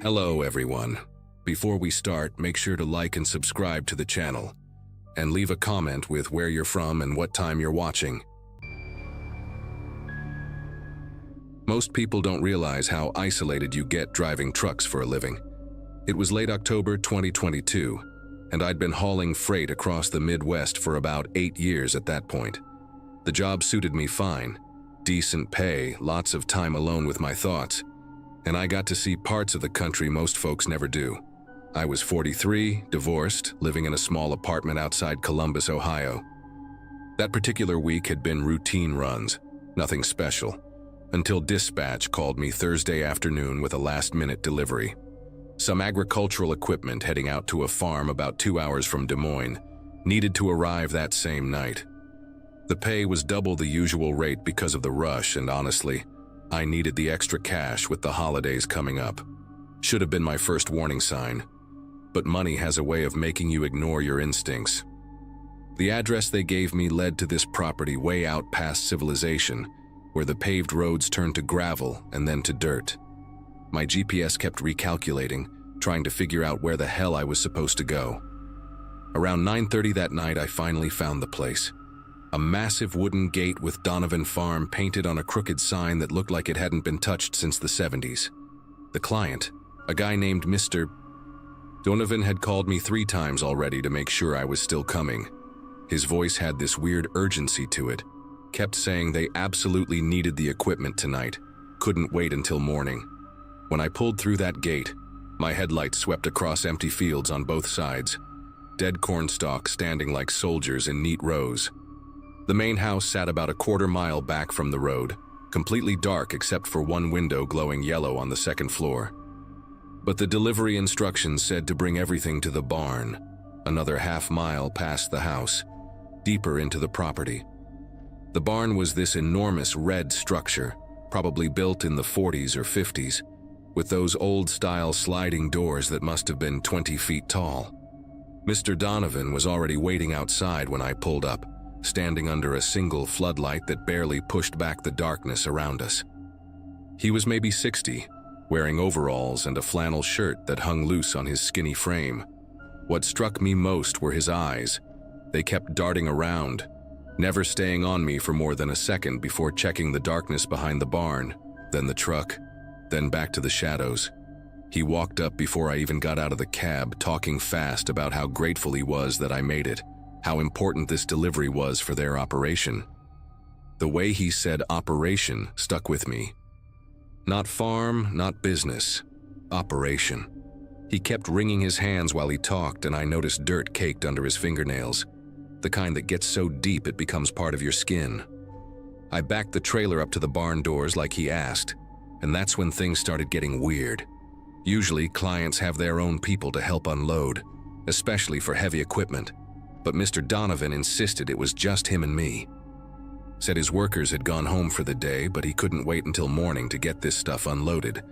Hello everyone. Before we start, make sure to like and subscribe to the channel, and leave a comment with where you're from and what time you're watching. Most people don't realize how isolated you get driving trucks for a living. It was late October 2022, and I'd been hauling freight across the Midwest for about 8 years at that point. The job suited me fine. Decent pay, lots of time alone with my thoughts, and I got to see parts of the country most folks never do. I was 43, divorced, living in a small apartment outside Columbus, Ohio. That particular week had been routine runs, nothing special, until dispatch called me Thursday afternoon with a last-minute delivery. Some agricultural equipment heading out to a farm about 2 hours from Des Moines needed to arrive that same night. The pay was double the usual rate because of the rush, and honestly, I needed the extra cash with the holidays coming up. Should have been my first warning sign. But money has a way of making you ignore your instincts. The address they gave me led to this property way out past civilization, where the paved roads turned to gravel and then to dirt. My GPS kept recalculating, trying to figure out where the hell I was supposed to go. Around 9:30 that night, I finally found the place. A massive wooden gate with Donovan Farm painted on a crooked sign that looked like it hadn't been touched since the 70s. The client, a guy named Mr. Donovan, had called me 3 times already to make sure I was still coming. His voice had this weird urgency to it, kept saying they absolutely needed the equipment tonight, couldn't wait until morning. When I pulled through that gate, my headlights swept across empty fields on both sides, dead corn stalks standing like soldiers in neat rows. The main house sat about a quarter mile back from the road, completely dark except for one window glowing yellow on the second floor. But the delivery instructions said to bring everything to the barn, another half-mile past the house, deeper into the property. The barn was this enormous red structure, probably built in the 40s or 50s, with those old-style sliding doors that must have been 20 feet tall. Mr. Donovan was already waiting outside when I pulled up, standing under a single floodlight that barely pushed back the darkness around us. He was maybe 60, wearing overalls and a flannel shirt that hung loose on his skinny frame. What struck me most were his eyes. They kept darting around, never staying on me for more than a second before checking the darkness behind the barn, then the truck, then back to the shadows. He walked up before I even got out of the cab, talking fast about how grateful he was that I made it, how important this delivery was for their operation. The way he said operation stuck with me. Not farm, not business. Operation. He kept wringing his hands while he talked, and I noticed dirt caked under his fingernails, the kind that gets so deep it becomes part of your skin. I backed the trailer up to the barn doors like he asked, and that's when things started getting weird. Usually, clients have their own people to help unload, especially for heavy equipment. But Mr. Donovan insisted it was just him and me. Said his workers had gone home for the day, but he couldn't wait until morning to get this stuff unloaded.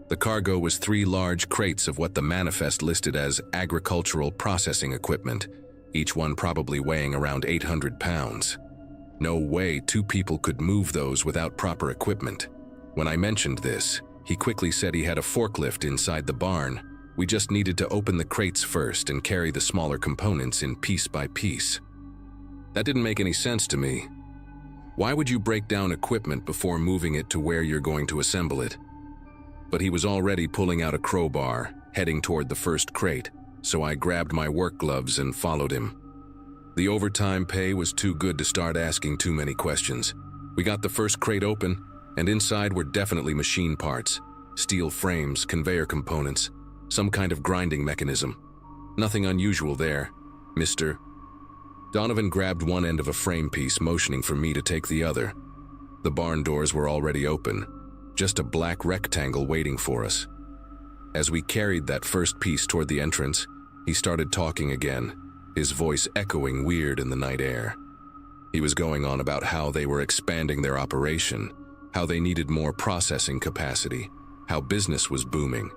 The cargo was 3 large crates of what the manifest listed as agricultural processing equipment, each one probably weighing around 800 pounds. No way 2 people could move those without proper equipment. When I mentioned this, he quickly said he had a forklift inside the barn. We just needed to open the crates first and carry the smaller components in piece by piece. That didn't make any sense to me. Why would you break down equipment before moving it to where you're going to assemble it? But he was already pulling out a crowbar, heading toward the first crate, so I grabbed my work gloves and followed him. The overtime pay was too good to start asking too many questions. We got the first crate open, and inside were definitely machine parts, steel frames, conveyor components, some kind of grinding mechanism. Nothing unusual there. Mr. Donovan grabbed one end of a frame piece, motioning for me to take the other. The barn doors were already open, just a black rectangle waiting for us. As we carried that first piece toward the entrance, he started talking again, his voice echoing weird in the night air. He was going on about how they were expanding their operation, how they needed more processing capacity, how business was booming.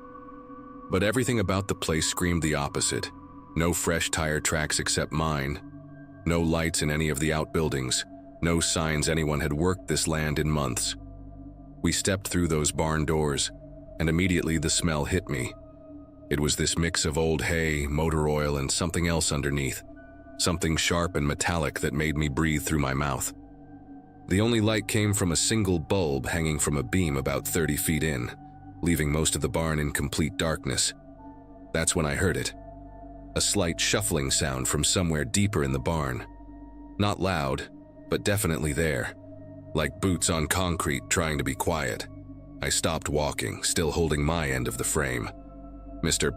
But everything about the place screamed the opposite. No fresh tire tracks except mine. No lights in any of the outbuildings. No signs anyone had worked this land in months. We stepped through those barn doors, and immediately the smell hit me. It was this mix of old hay, motor oil, and something else underneath, something sharp and metallic that made me breathe through my mouth. The only light came from a single bulb hanging from a beam about 30 feet in, leaving most of the barn in complete darkness. That's when I heard it. A slight shuffling sound from somewhere deeper in the barn. Not loud, but definitely there, like boots on concrete trying to be quiet. I stopped walking, still holding my end of the frame. Mr.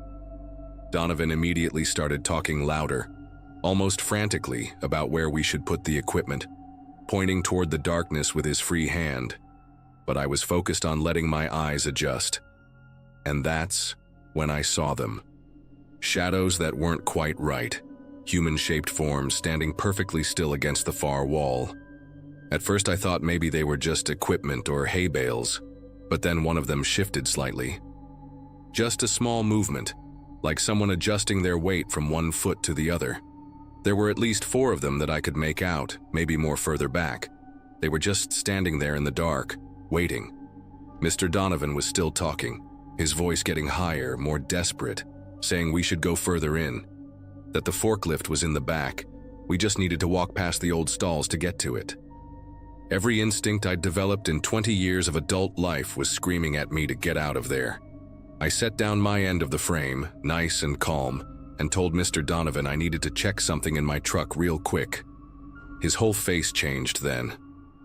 Donovan immediately started talking louder, almost frantically, about where we should put the equipment, pointing toward the darkness with his free hand. But I was focused on letting my eyes adjust. And that's when I saw them. Shadows that weren't quite right, human-shaped forms standing perfectly still against the far wall. At first I thought maybe they were just equipment or hay bales, but then one of them shifted slightly. Just a small movement, like someone adjusting their weight from one foot to the other. There were at least 4 of them that I could make out, maybe more further back. They were just standing there in the dark, waiting. Mr. Donovan was still talking, his voice getting higher, more desperate, saying we should go further in, that the forklift was in the back. We just needed to walk past the old stalls to get to it. Every instinct I'd developed in 20 years of adult life was screaming at me to get out of there. I set down my end of the frame, nice and calm, and told Mr. Donovan I needed to check something in my truck real quick. His whole face changed then.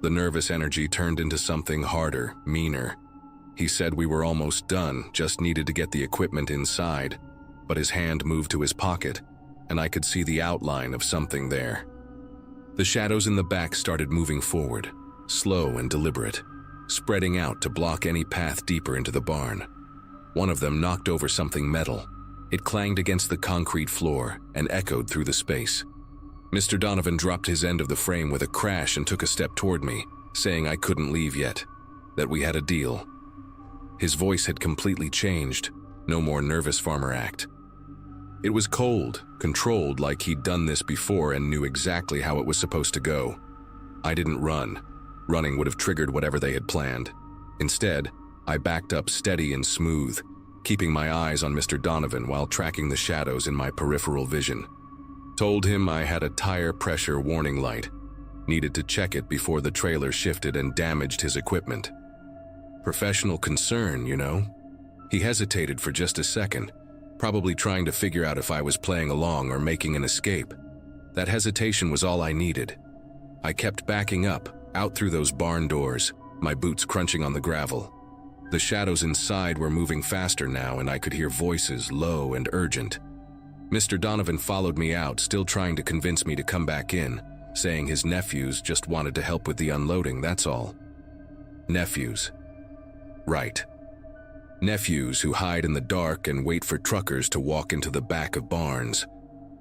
The nervous energy turned into something harder, meaner. He said we were almost done, just needed to get the equipment inside, but his hand moved to his pocket, and I could see the outline of something there. The shadows in the back started moving forward, slow and deliberate, spreading out to block any path deeper into the barn. One of them knocked over something metal. It clanged against the concrete floor and echoed through the space. Mr. Donovan dropped his end of the frame with a crash and took a step toward me, saying I couldn't leave yet, that we had a deal. His voice had completely changed, no more nervous farmer act. It was cold, controlled, like he'd done this before and knew exactly how it was supposed to go. I didn't run. Running would have triggered whatever they had planned. Instead, I backed up steady and smooth, keeping my eyes on Mr. Donovan while tracking the shadows in my peripheral vision. Told him I had a tire pressure warning light. Needed to check it before the trailer shifted and damaged his equipment. Professional concern, you know? He hesitated for just a second, probably trying to figure out if I was playing along or making an escape. That hesitation was all I needed. I kept backing up, out through those barn doors, my boots crunching on the gravel. The shadows inside were moving faster now, and I could hear voices, low and urgent. Mr. Donovan followed me out, still trying to convince me to come back in, saying his nephews just wanted to help with the unloading, that's all. Nephews. Right. Nephews who hide in the dark and wait for truckers to walk into the back of barns.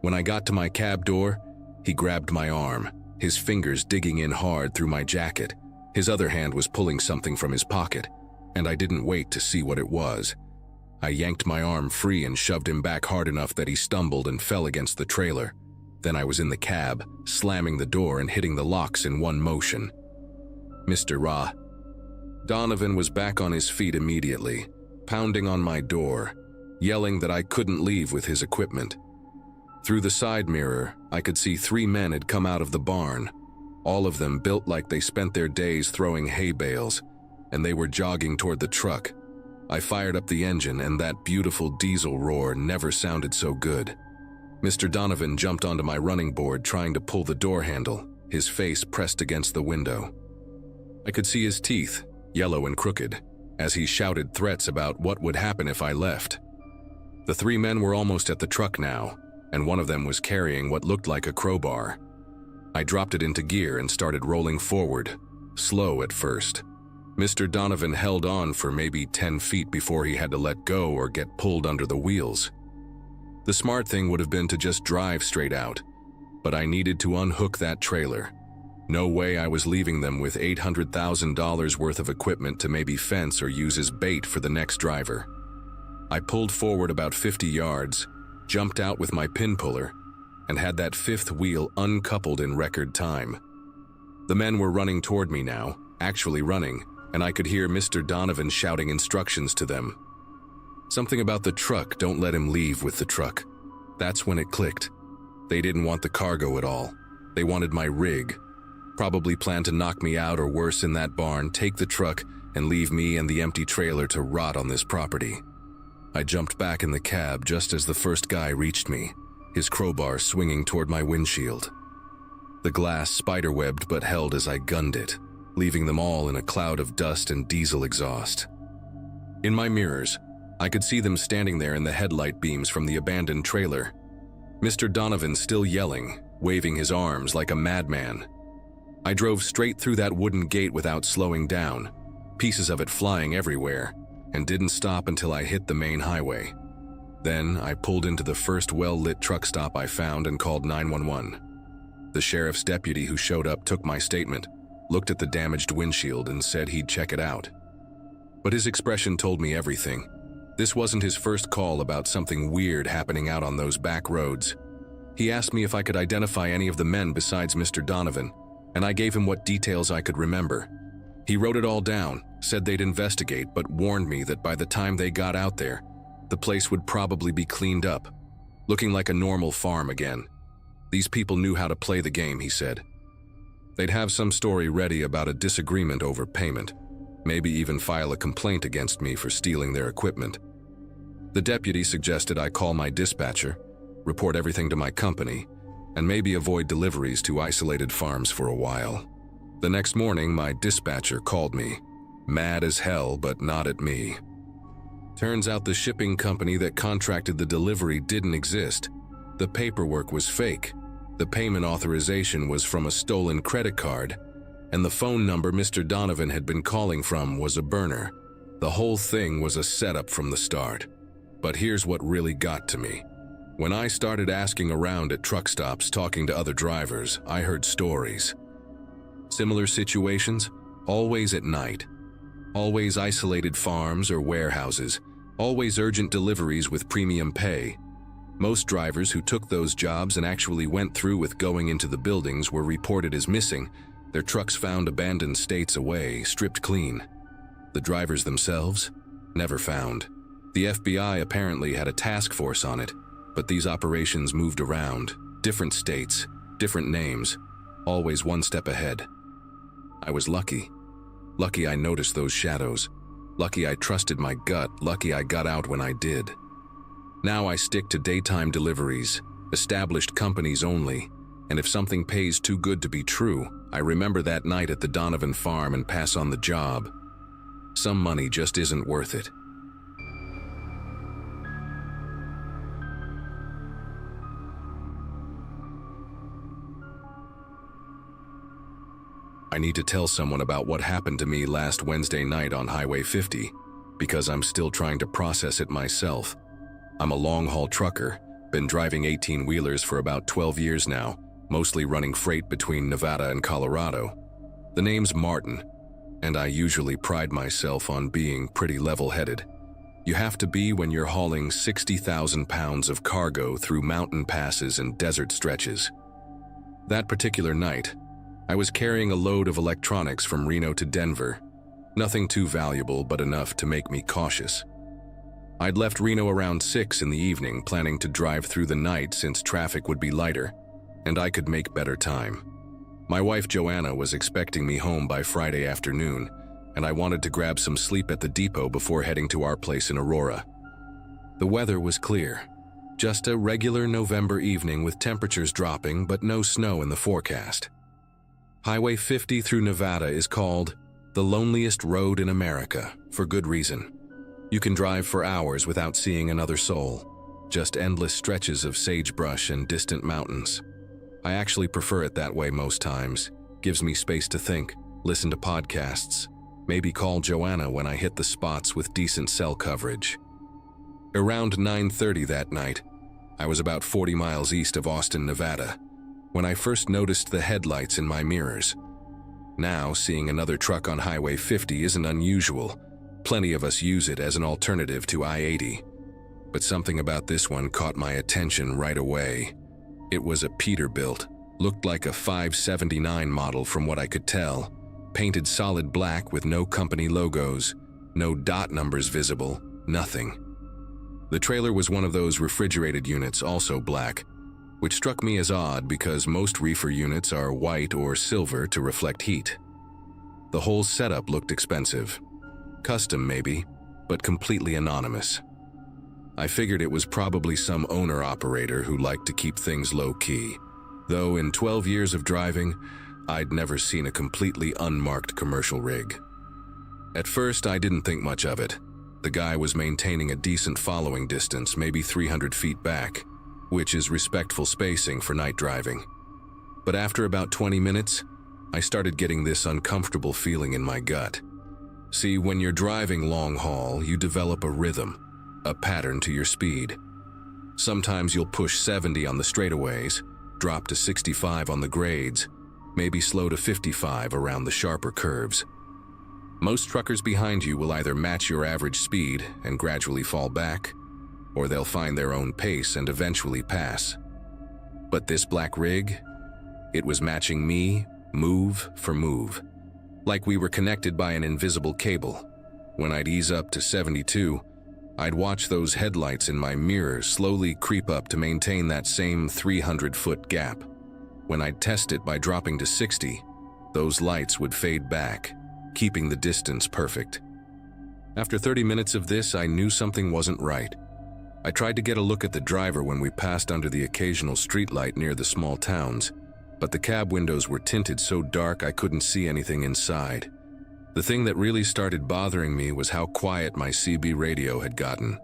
When I got to my cab door, he grabbed my arm, his fingers digging in hard through my jacket. His other hand was pulling something from his pocket, and I didn't wait to see what it was. I yanked my arm free and shoved him back hard enough that he stumbled and fell against the trailer. Then I was in the cab, slamming the door and hitting the locks in one motion. Mr. Donovan was back on his feet immediately, pounding on my door, yelling that I couldn't leave with his equipment. Through the side mirror, I could see 3 men had come out of the barn, all of them built like they spent their days throwing hay bales, and they were jogging toward the truck. I fired up the engine, and that beautiful diesel roar never sounded so good. Mr. Donovan jumped onto my running board trying to pull the door handle, his face pressed against the window. I could see his teeth, yellow and crooked, as he shouted threats about what would happen if I left. The 3 men were almost at the truck now, and one of them was carrying what looked like a crowbar. I dropped it into gear and started rolling forward, slow at first. Mr. Donovan held on for maybe 10 feet before he had to let go or get pulled under the wheels. The smart thing would have been to just drive straight out, but I needed to unhook that trailer. No way I was leaving them with $800,000 worth of equipment to maybe fence or use as bait for the next driver. I pulled forward about 50 yards, jumped out with my pin puller, and had that 5th wheel uncoupled in record time. The men were running toward me now, actually running, and I could hear Mr. Donovan shouting instructions to them. Something about the truck, don't let him leave with the truck. That's when it clicked. They didn't want the cargo at all. They wanted my rig. Probably planned to knock me out or worse in that barn, take the truck, and leave me and the empty trailer to rot on this property. I jumped back in the cab just as the first guy reached me, his crowbar swinging toward my windshield. The glass spiderwebbed but held as I gunned it, leaving them all in a cloud of dust and diesel exhaust. In my mirrors, I could see them standing there in the headlight beams from the abandoned trailer. Mr. Donovan still yelling, waving his arms like a madman. I drove straight through that wooden gate without slowing down, pieces of it flying everywhere, and didn't stop until I hit the main highway. Then I pulled into the first well-lit truck stop I found and called 911. The sheriff's deputy who showed up took my statement, looked at the damaged windshield, and said he'd check it out. But his expression told me everything. This wasn't his first call about something weird happening out on those back roads. He asked me if I could identify any of the men besides Mr. Donovan, and I gave him what details I could remember. He wrote it all down, said they'd investigate, but warned me that by the time they got out there, the place would probably be cleaned up, looking like a normal farm again. These people knew how to play the game, he said. They'd have some story ready about a disagreement over payment, maybe even file a complaint against me for stealing their equipment. The deputy suggested I call my dispatcher, report everything to my company, and maybe avoid deliveries to isolated farms for a while. The next morning, my dispatcher called me, mad as hell, but not at me. Turns out the shipping company that contracted the delivery didn't exist. The paperwork was fake. The payment authorization was from a stolen credit card, and the phone number Mr. Donovan had been calling from was a burner. The whole thing was a setup from the start. But here's what really got to me. When I started asking around at truck stops, talking to other drivers, I heard stories. Similar situations, always at night. Always isolated farms or warehouses. Always urgent deliveries with premium pay. Most drivers who took those jobs and actually went through with going into the buildings were reported as missing, their trucks found abandoned states away, stripped clean. The drivers themselves? Never found. The FBI apparently had a task force on it, but these operations moved around. Different states, different names, always one step ahead. I was lucky. Lucky I noticed those shadows. Lucky I trusted my gut. Lucky I got out when I did. Now I stick to daytime deliveries, established companies only, and if something pays too good to be true, I remember that night at the Donovan farm and pass on the job. Some money just isn't worth it. I need to tell someone about what happened to me last Wednesday night on Highway 50, because I'm still trying to process it myself. I'm a long-haul trucker, been driving 18-wheelers for about 12 years now, mostly running freight between Nevada and Colorado. The name's Martin, and I usually pride myself on being pretty level-headed. You have to be when you're hauling 60,000 pounds of cargo through mountain passes and desert stretches. That particular night, I was carrying a load of electronics from Reno to Denver. Nothing too valuable, but enough to make me cautious. I'd left Reno around 6 in the evening, planning to drive through the night since traffic would be lighter, and I could make better time. My wife Joanna was expecting me home by Friday afternoon, and I wanted to grab some sleep at the depot before heading to our place in Aurora. The weather was clear. Just a regular November evening with temperatures dropping, but no snow in the forecast. Highway 50 through Nevada is called the loneliest road in America, for good reason. You can drive for hours without seeing another soul, just endless stretches of sagebrush and distant mountains. I actually prefer it that way most times. Gives me space to think, listen to podcasts, maybe call Joanna when I hit the spots with decent cell coverage. Around 9:30 that night, I was about 40 miles east of Austin, Nevada, when I first noticed the headlights in my mirrors. Now, seeing another truck on Highway 50 isn't unusual. Plenty of us use it as an alternative to I-80. But something about this one caught my attention right away. It was a Peterbilt, looked like a 579 model from what I could tell. painted solid black with no company logos, no dot numbers visible, nothing. The trailer was one of those refrigerated units, also black, which struck me as odd because most reefer units are white or silver to reflect heat. The whole setup looked expensive. Custom maybe, but completely anonymous. I figured it was probably some owner-operator who liked to keep things low-key, though in 12 years of driving, I'd never seen a completely unmarked commercial rig. At first, I didn't think much of it. The guy was maintaining a decent following distance, maybe 300 feet back, which is respectful spacing for night driving. But after about 20 minutes, I started getting this uncomfortable feeling in my gut. See, when you're driving long haul, you develop a rhythm, a pattern to your speed. Sometimes you'll push 70 on the straightaways, drop to 65 on the grades, maybe slow to 55 around the sharper curves. Most truckers behind you will either match your average speed and gradually fall back, or they'll find their own pace and eventually pass. But this black rig, it was matching me, move for move, like we were connected by an invisible cable. When I'd ease up to 72, I'd watch those headlights in my mirror slowly creep up to maintain that same 300-foot gap. When I'd test it by dropping to 60, those lights would fade back, keeping the distance perfect. After 30 minutes of this, I knew something wasn't right. I tried to get a look at the driver when we passed under the occasional streetlight near the small towns, but the cab windows were tinted so dark I couldn't see anything inside. The thing that really started bothering me was how quiet my CB radio had gotten.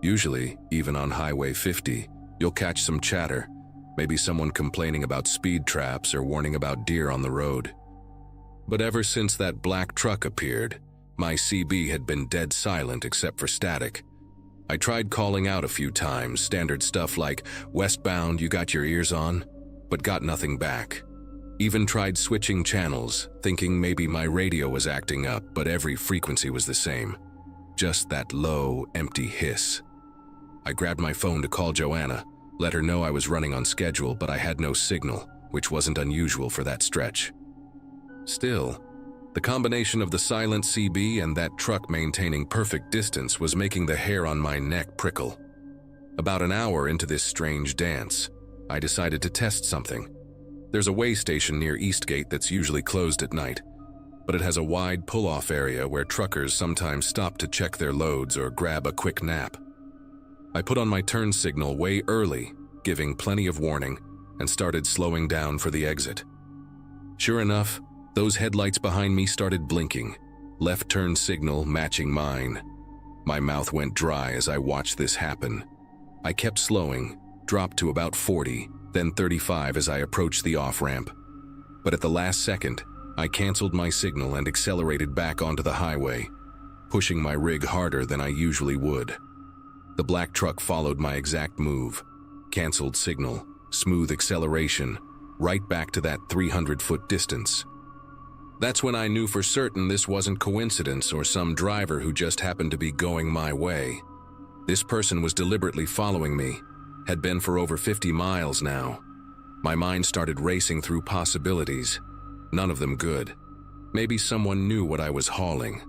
Usually, even on Highway 50, you'll catch some chatter, maybe someone complaining about speed traps or warning about deer on the road. But ever since that black truck appeared, my CB had been dead silent except for static. I tried calling out a few times, standard stuff like, "Westbound, you got your ears on?" but got nothing back. Even tried switching channels, thinking maybe my radio was acting up, but every frequency was the same. Just that low, empty hiss. I grabbed my phone to call Joanna, let her know I was running on schedule, but I had no signal, which wasn't unusual for that stretch. Still, the combination of the silent CB and that truck maintaining perfect distance was making the hair on my neck prickle. About an hour into this strange dance, I decided to test something. There's a way station near Eastgate that's usually closed at night, but it has a wide pull-off area where truckers sometimes stop to check their loads or grab a quick nap. I put on my turn signal way early, giving plenty of warning, and started slowing down for the exit. Sure enough, those headlights behind me started blinking, left turn signal matching mine. My mouth went dry as I watched this happen. I kept slowing, dropped to about 40, then 35 as I approached the off-ramp. But at the last second, I canceled my signal and accelerated back onto the highway, pushing my rig harder than I usually would. The black truck followed my exact move. Canceled signal, smooth acceleration, right back to that 300-foot distance. That's when I knew for certain this wasn't coincidence or some driver who just happened to be going my way. This person was deliberately following me, had been for over 50 miles now. My mind started racing through possibilities, none of them good. Maybe someone knew what I was hauling.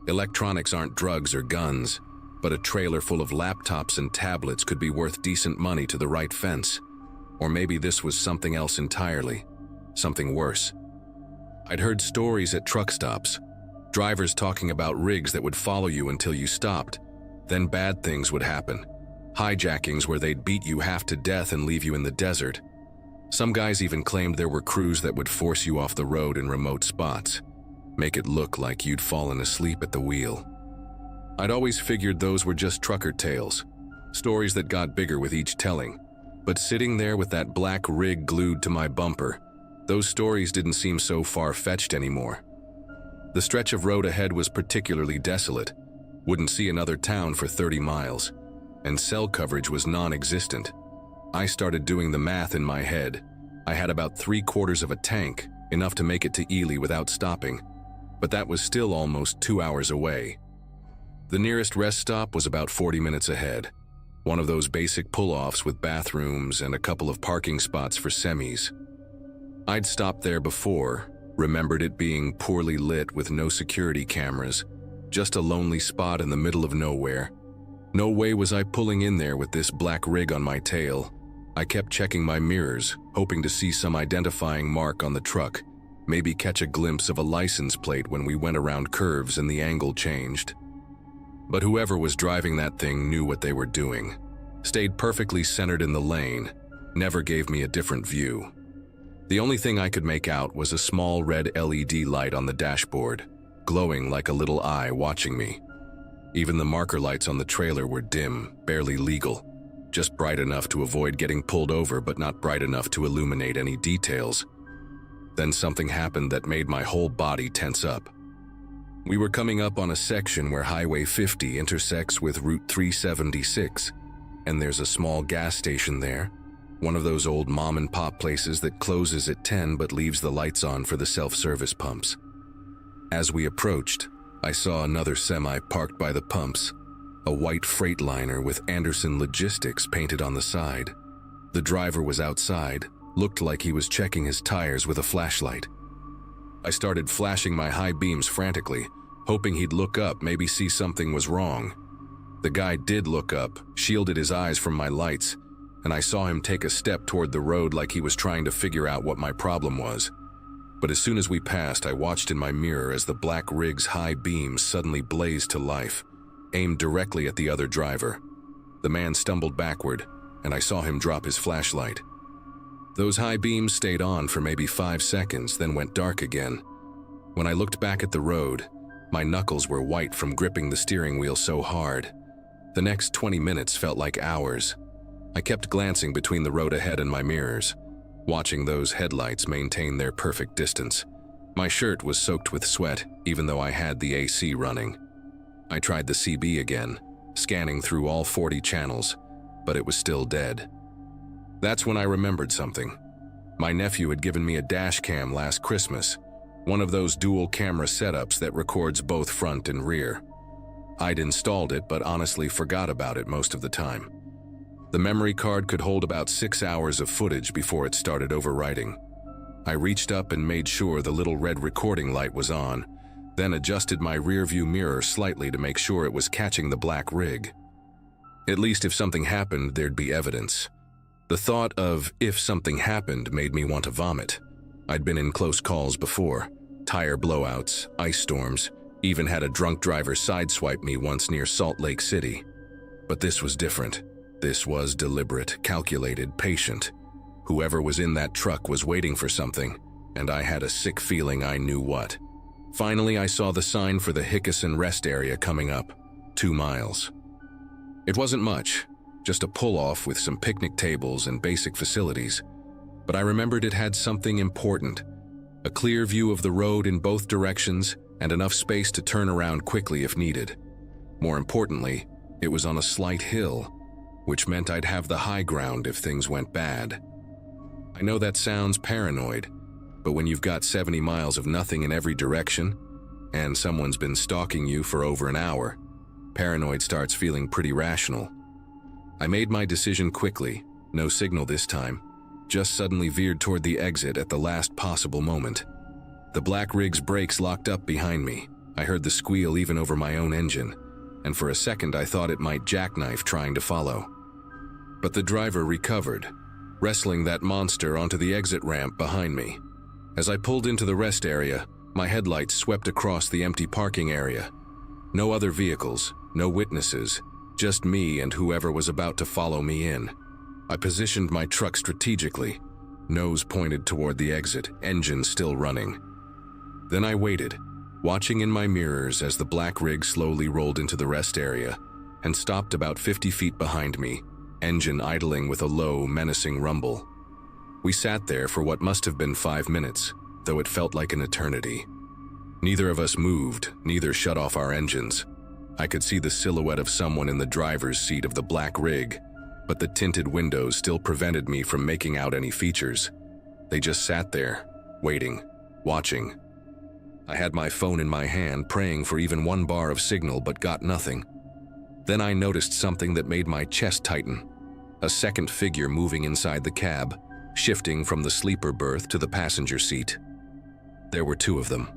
Electronics aren't drugs or guns, but a trailer full of laptops and tablets could be worth decent money to the right fence. Or maybe this was something else entirely, something worse. I'd heard stories at truck stops, drivers talking about rigs that would follow you until you stopped. Then bad things would happen. Hijackings where they'd beat you half to death and leave you in the desert. Some guys even claimed there were crews that would force you off the road in remote spots, make it look like you'd fallen asleep at the wheel. I'd always figured those were just trucker tales, stories that got bigger with each telling. But sitting there with that black rig glued to my bumper, those stories didn't seem so far-fetched anymore. The stretch of road ahead was particularly desolate, wouldn't see another town for 30 miles, and cell coverage was non-existent. I started doing the math in my head. I had about 3/4 of a tank, enough to make it to Ely without stopping, but that was still almost 2 hours away. The nearest rest stop was about 40 minutes ahead, one of those basic pull-offs with bathrooms and a couple of parking spots for semis. I'd stopped there before, Remembered it being poorly lit with no security cameras, just a lonely spot in the middle of nowhere. No way was I pulling in there with this black rig on my tail. I kept checking my mirrors, hoping to see some identifying mark on the truck, maybe catch a glimpse of a license plate when we went around curves and the angle changed. But whoever was driving that thing knew what they were doing. Stayed perfectly centered in the lane, never gave me a different view. The only thing I could make out was a small red LED light on the dashboard, glowing like a little eye watching me. Even the marker lights on the trailer were dim, barely legal, just bright enough to avoid getting pulled over but not bright enough to illuminate any details. Then something happened that made my whole body tense up. We were coming up on a section where Highway 50 intersects with Route 376, and there's a small gas station there, one of those old mom-and-pop places that closes at 10 but leaves the lights on for the self-service pumps. As we approached, I saw another semi parked by the pumps, a white Freightliner with Anderson Logistics painted on the side. The driver was outside, looked like he was checking his tires with a flashlight. I started flashing my high beams frantically, hoping he'd look up, maybe see something was wrong. The guy did look up, shielded his eyes from my lights, and I saw him take a step toward the road like he was trying to figure out what my problem was. But as soon as we passed, I watched in my mirror as the black rig's high beams suddenly blazed to life, aimed directly at the other driver. The man stumbled backward, and I saw him drop his flashlight. Those high beams stayed on for maybe 5 seconds, then went dark again. When I looked back at the road, my knuckles were white from gripping the steering wheel so hard. The next 20 minutes felt like hours. I kept glancing between the road ahead and my mirrors, watching those headlights maintain their perfect distance. My shirt was soaked with sweat, even though I had the AC running. I tried the CB again, scanning through all 40 channels, but it was still dead. That's when I remembered something. My nephew had given me a dash cam last Christmas, one of those dual camera setups that records both front and rear. I'd installed it, but honestly forgot about it most of the time. The memory card could hold about 6 hours of footage before it started overwriting. I reached up and made sure the little red recording light was on, then adjusted my rearview mirror slightly to make sure it was catching the black rig. At least if something happened, there'd be evidence. The thought of if something happened made me want to vomit. I'd been in close calls before, tire blowouts, ice storms, even had a drunk driver sideswipe me once near Salt Lake City. But this was different. This was deliberate, calculated, patient. Whoever was in that truck was waiting for something, and I had a sick feeling I knew what. Finally, I saw the sign for the Hickerson rest area coming up, 2 miles. It wasn't much, just a pull-off with some picnic tables and basic facilities. But I remembered it had something important, a clear view of the road in both directions and enough space to turn around quickly if needed. More importantly, it was on a slight hill, which meant I'd have the high ground if things went bad. I know that sounds paranoid, but when you've got 70 miles of nothing in every direction, and someone's been stalking you for over an hour, paranoid starts feeling pretty rational. I made my decision quickly, no signal this time, just suddenly veered toward the exit at the last possible moment. The black rig's brakes locked up behind me. I heard the squeal even over my own engine, and for a second I thought it might jackknife trying to follow. But the driver recovered, wrestling that monster onto the exit ramp behind me. As I pulled into the rest area, my headlights swept across the empty parking area. No other vehicles, no witnesses, just me and whoever was about to follow me in. I positioned my truck strategically, nose pointed toward the exit, engine still running. Then I waited, watching in my mirrors as the black rig slowly rolled into the rest area and stopped about 50 feet behind me, engine idling with a low, menacing rumble. We sat there for what must have been 5 minutes, though it felt like an eternity. Neither of us moved, neither shut off our engines. I could see the silhouette of someone in the driver's seat of the black rig, but the tinted windows still prevented me from making out any features. They just sat there, waiting, watching. I had my phone in my hand, praying for even 1 bar of signal, but got nothing. Then I noticed something that made my chest tighten. A second figure moving inside the cab, shifting from the sleeper berth to the passenger seat. There were two of them.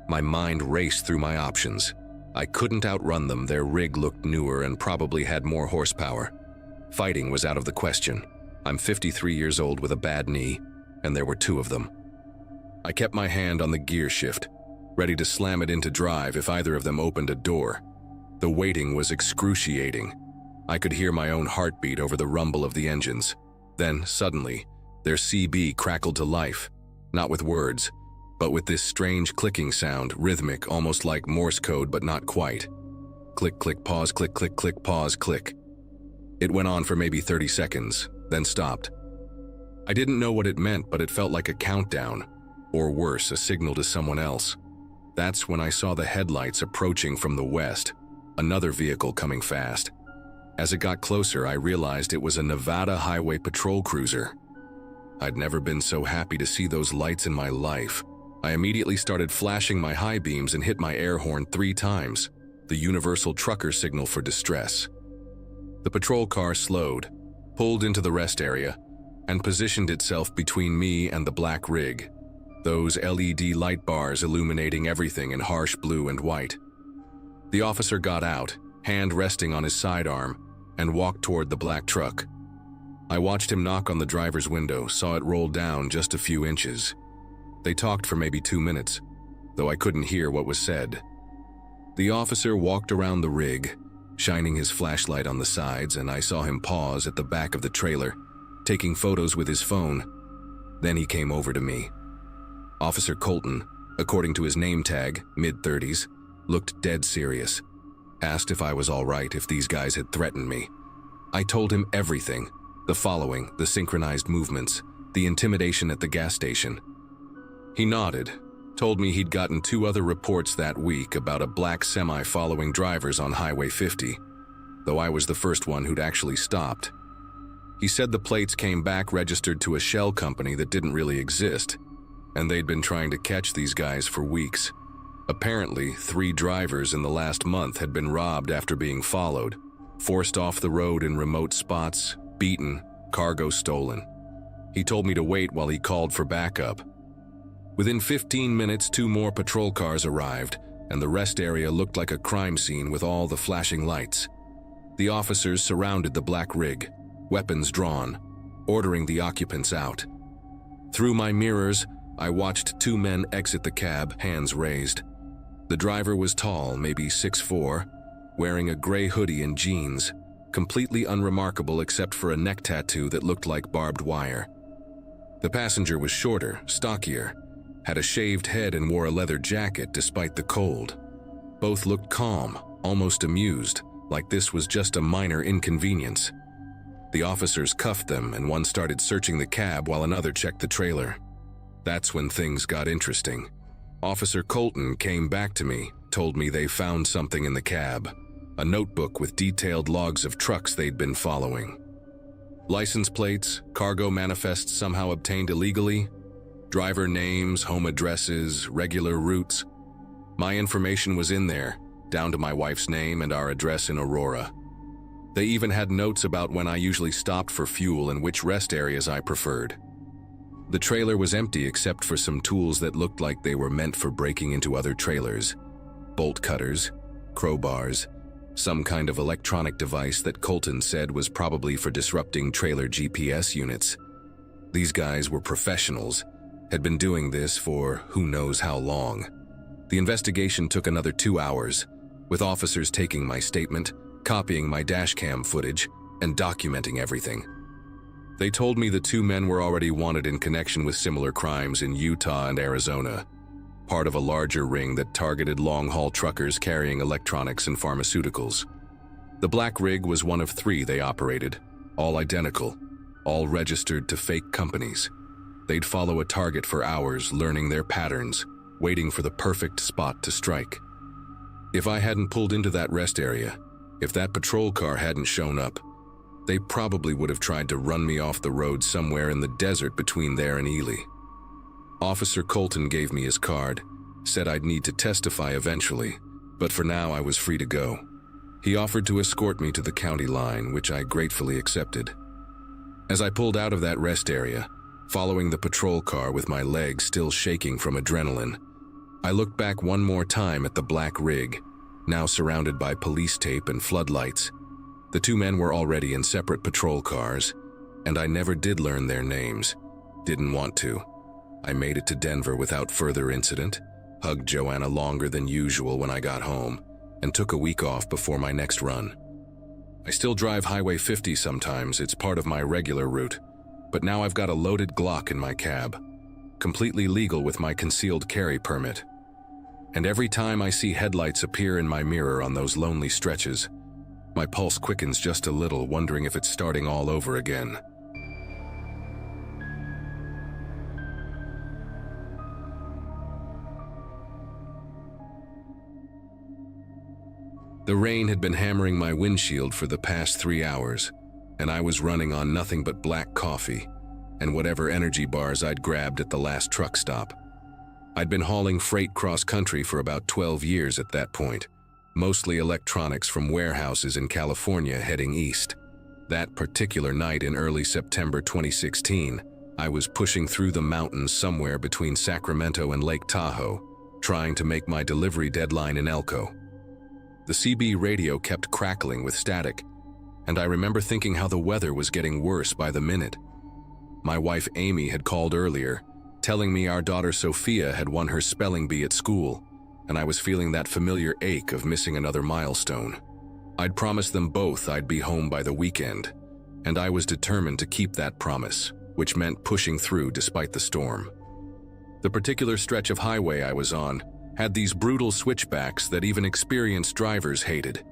My mind raced through my options. I couldn't outrun them. Their rig looked newer and probably had more horsepower. Fighting was out of the question. I'm 53 years old with a bad knee, and there were two of them. I kept my hand on the gear shift, ready to slam it into drive if either of them opened a door. The waiting was excruciating. I could hear my own heartbeat over the rumble of the engines. Then, suddenly, their CB crackled to life, not with words, but with this strange clicking sound, rhythmic, almost like Morse code, but not quite. Click, click, pause, click, click, click, pause, click. It went on for maybe 30 seconds, then stopped. I didn't know what it meant, but it felt like a countdown, or worse, a signal to someone else. That's when I saw the headlights approaching from the west, another vehicle coming fast. As it got closer, I realized it was a Nevada highway patrol cruiser. I'd never been so happy to see those lights in my life. I immediately started flashing my high beams and hit my air horn 3 times, the universal trucker signal for distress. The patrol car slowed, pulled into the rest area, and positioned itself between me and the black rig, those LED light bars illuminating everything in harsh blue and white. The officer got out, hand resting on his sidearm, and walked toward the black truck. I watched him knock on the driver's window, saw it roll down just a few inches. They talked for maybe 2 minutes, though I couldn't hear what was said. The officer walked around the rig, shining his flashlight on the sides, and I saw him pause at the back of the trailer, taking photos with his phone. Then he came over to me. Officer Colton, according to his name tag, mid-30s, looked dead serious. Asked if I was all right, if these guys had threatened me. I told him everything, the following, the synchronized movements, the intimidation at the gas station. He nodded, told me he'd gotten 2 other reports that week about a black semi following drivers on Highway 50, though I was the first one who'd actually stopped. He said the plates came back registered to a shell company that didn't really exist, and they'd been trying to catch these guys for weeks. Apparently, 3 drivers in the last month had been robbed after being followed, forced off the road in remote spots, beaten, cargo stolen. He told me to wait while he called for backup. Within 15 minutes, 2 more patrol cars arrived, and the rest area looked like a crime scene with all the flashing lights. The officers surrounded the black rig, weapons drawn, ordering the occupants out. Through my mirrors, I watched 2 men exit the cab, hands raised. The driver was tall, maybe 6'4", wearing a gray hoodie and jeans, completely unremarkable except for a neck tattoo that looked like barbed wire. The passenger was shorter, stockier, had a shaved head and wore a leather jacket despite the cold. Both looked calm, almost amused, like this was just a minor inconvenience. The officers cuffed them, and one started searching the cab while another checked the trailer. That's when things got interesting. Officer Colton came back to me, told me they found something in the cab, a notebook with detailed logs of trucks they'd been following. License plates, cargo manifests somehow obtained illegally, driver names, home addresses, regular routes. My information was in there, down to my wife's name and our address in Aurora. They even had notes about when I usually stopped for fuel and which rest areas I preferred. The trailer was empty except for some tools that looked like they were meant for breaking into other trailers. Bolt cutters, crowbars, some kind of electronic device that Colton said was probably for disrupting trailer GPS units. These guys were professionals, had been doing this for who knows how long. The investigation took another 2 hours, with officers taking my statement, copying my dashcam footage, and documenting everything. They told me the 2 men were already wanted in connection with similar crimes in Utah and Arizona, part of a larger ring that targeted long-haul truckers carrying electronics and pharmaceuticals. The black rig was one of 3 they operated, all identical, all registered to fake companies. They'd follow a target for hours, learning their patterns, waiting for the perfect spot to strike. If I hadn't pulled into that rest area, if that patrol car hadn't shown up, they probably would have tried to run me off the road somewhere in the desert between there and Ely. Officer Colton gave me his card, said I'd need to testify eventually, but for now I was free to go. He offered to escort me to the county line, which I gratefully accepted. As I pulled out of that rest area, following the patrol car with my legs still shaking from adrenaline. I looked back one more time at the black rig, now surrounded by police tape and floodlights. The two men were already in separate patrol cars, and I never did learn their names. Didn't want to. I made it to Denver without further incident, hugged Joanna longer than usual when I got home, and took a week off before my next run. I still drive Highway 50 sometimes, it's part of my regular route, but now I've got a loaded Glock in my cab, completely legal with my concealed carry permit. And every time I see headlights appear in my mirror on those lonely stretches, my pulse quickens just a little, wondering if it's starting all over again. The rain had been hammering my windshield for the past 3 hours, and I was running on nothing but black coffee and whatever energy bars I'd grabbed at the last truck stop. I'd been hauling freight cross-country for about 12 years at that point, mostly electronics from warehouses in California heading east. That particular night in early September 2016, I was pushing through the mountains somewhere between Sacramento and Lake Tahoe, trying to make my delivery deadline in Elko. The CB radio kept crackling with static, and I remember thinking how the weather was getting worse by the minute. My wife Amy had called earlier, telling me our daughter Sophia had won her spelling bee at school, and I was feeling that familiar ache of missing another milestone. I'd promised them both I'd be home by the weekend, and I was determined to keep that promise, which meant pushing through despite the storm. The particular stretch of highway I was on had these brutal switchbacks that even experienced drivers hated,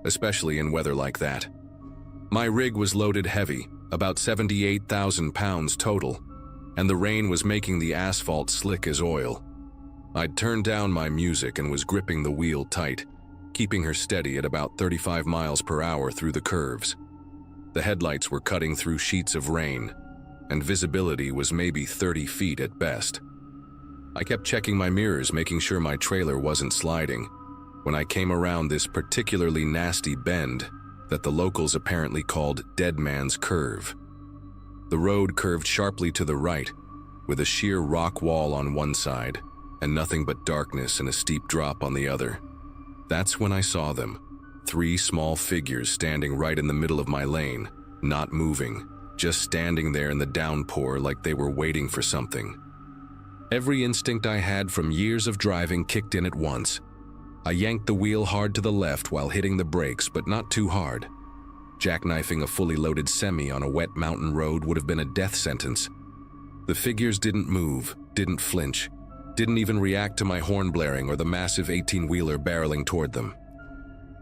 especially in weather like that. My rig was loaded heavy, about 78,000 pounds total, and the rain was making the asphalt slick as oil. I'd turned down my music and was gripping the wheel tight, keeping her steady at about 35 miles per hour through the curves. The headlights were cutting through sheets of rain, and visibility was maybe 30 feet at best. I kept checking my mirrors, making sure my trailer wasn't sliding, when I came around this particularly nasty bend that the locals apparently called Dead Man's Curve. The road curved sharply to the right, with a sheer rock wall on one side, and nothing but darkness and a steep drop on the other. That's when I saw them, 3 small figures standing right in the middle of my lane, not moving, just standing there in the downpour like they were waiting for something. Every instinct I had from years of driving kicked in at once. I yanked the wheel hard to the left while hitting the brakes, but not too hard. Jackknifing a fully loaded semi on a wet mountain road would have been a death sentence. The figures didn't move, didn't flinch, didn't even react to my horn blaring or the massive 18-wheeler barreling toward them.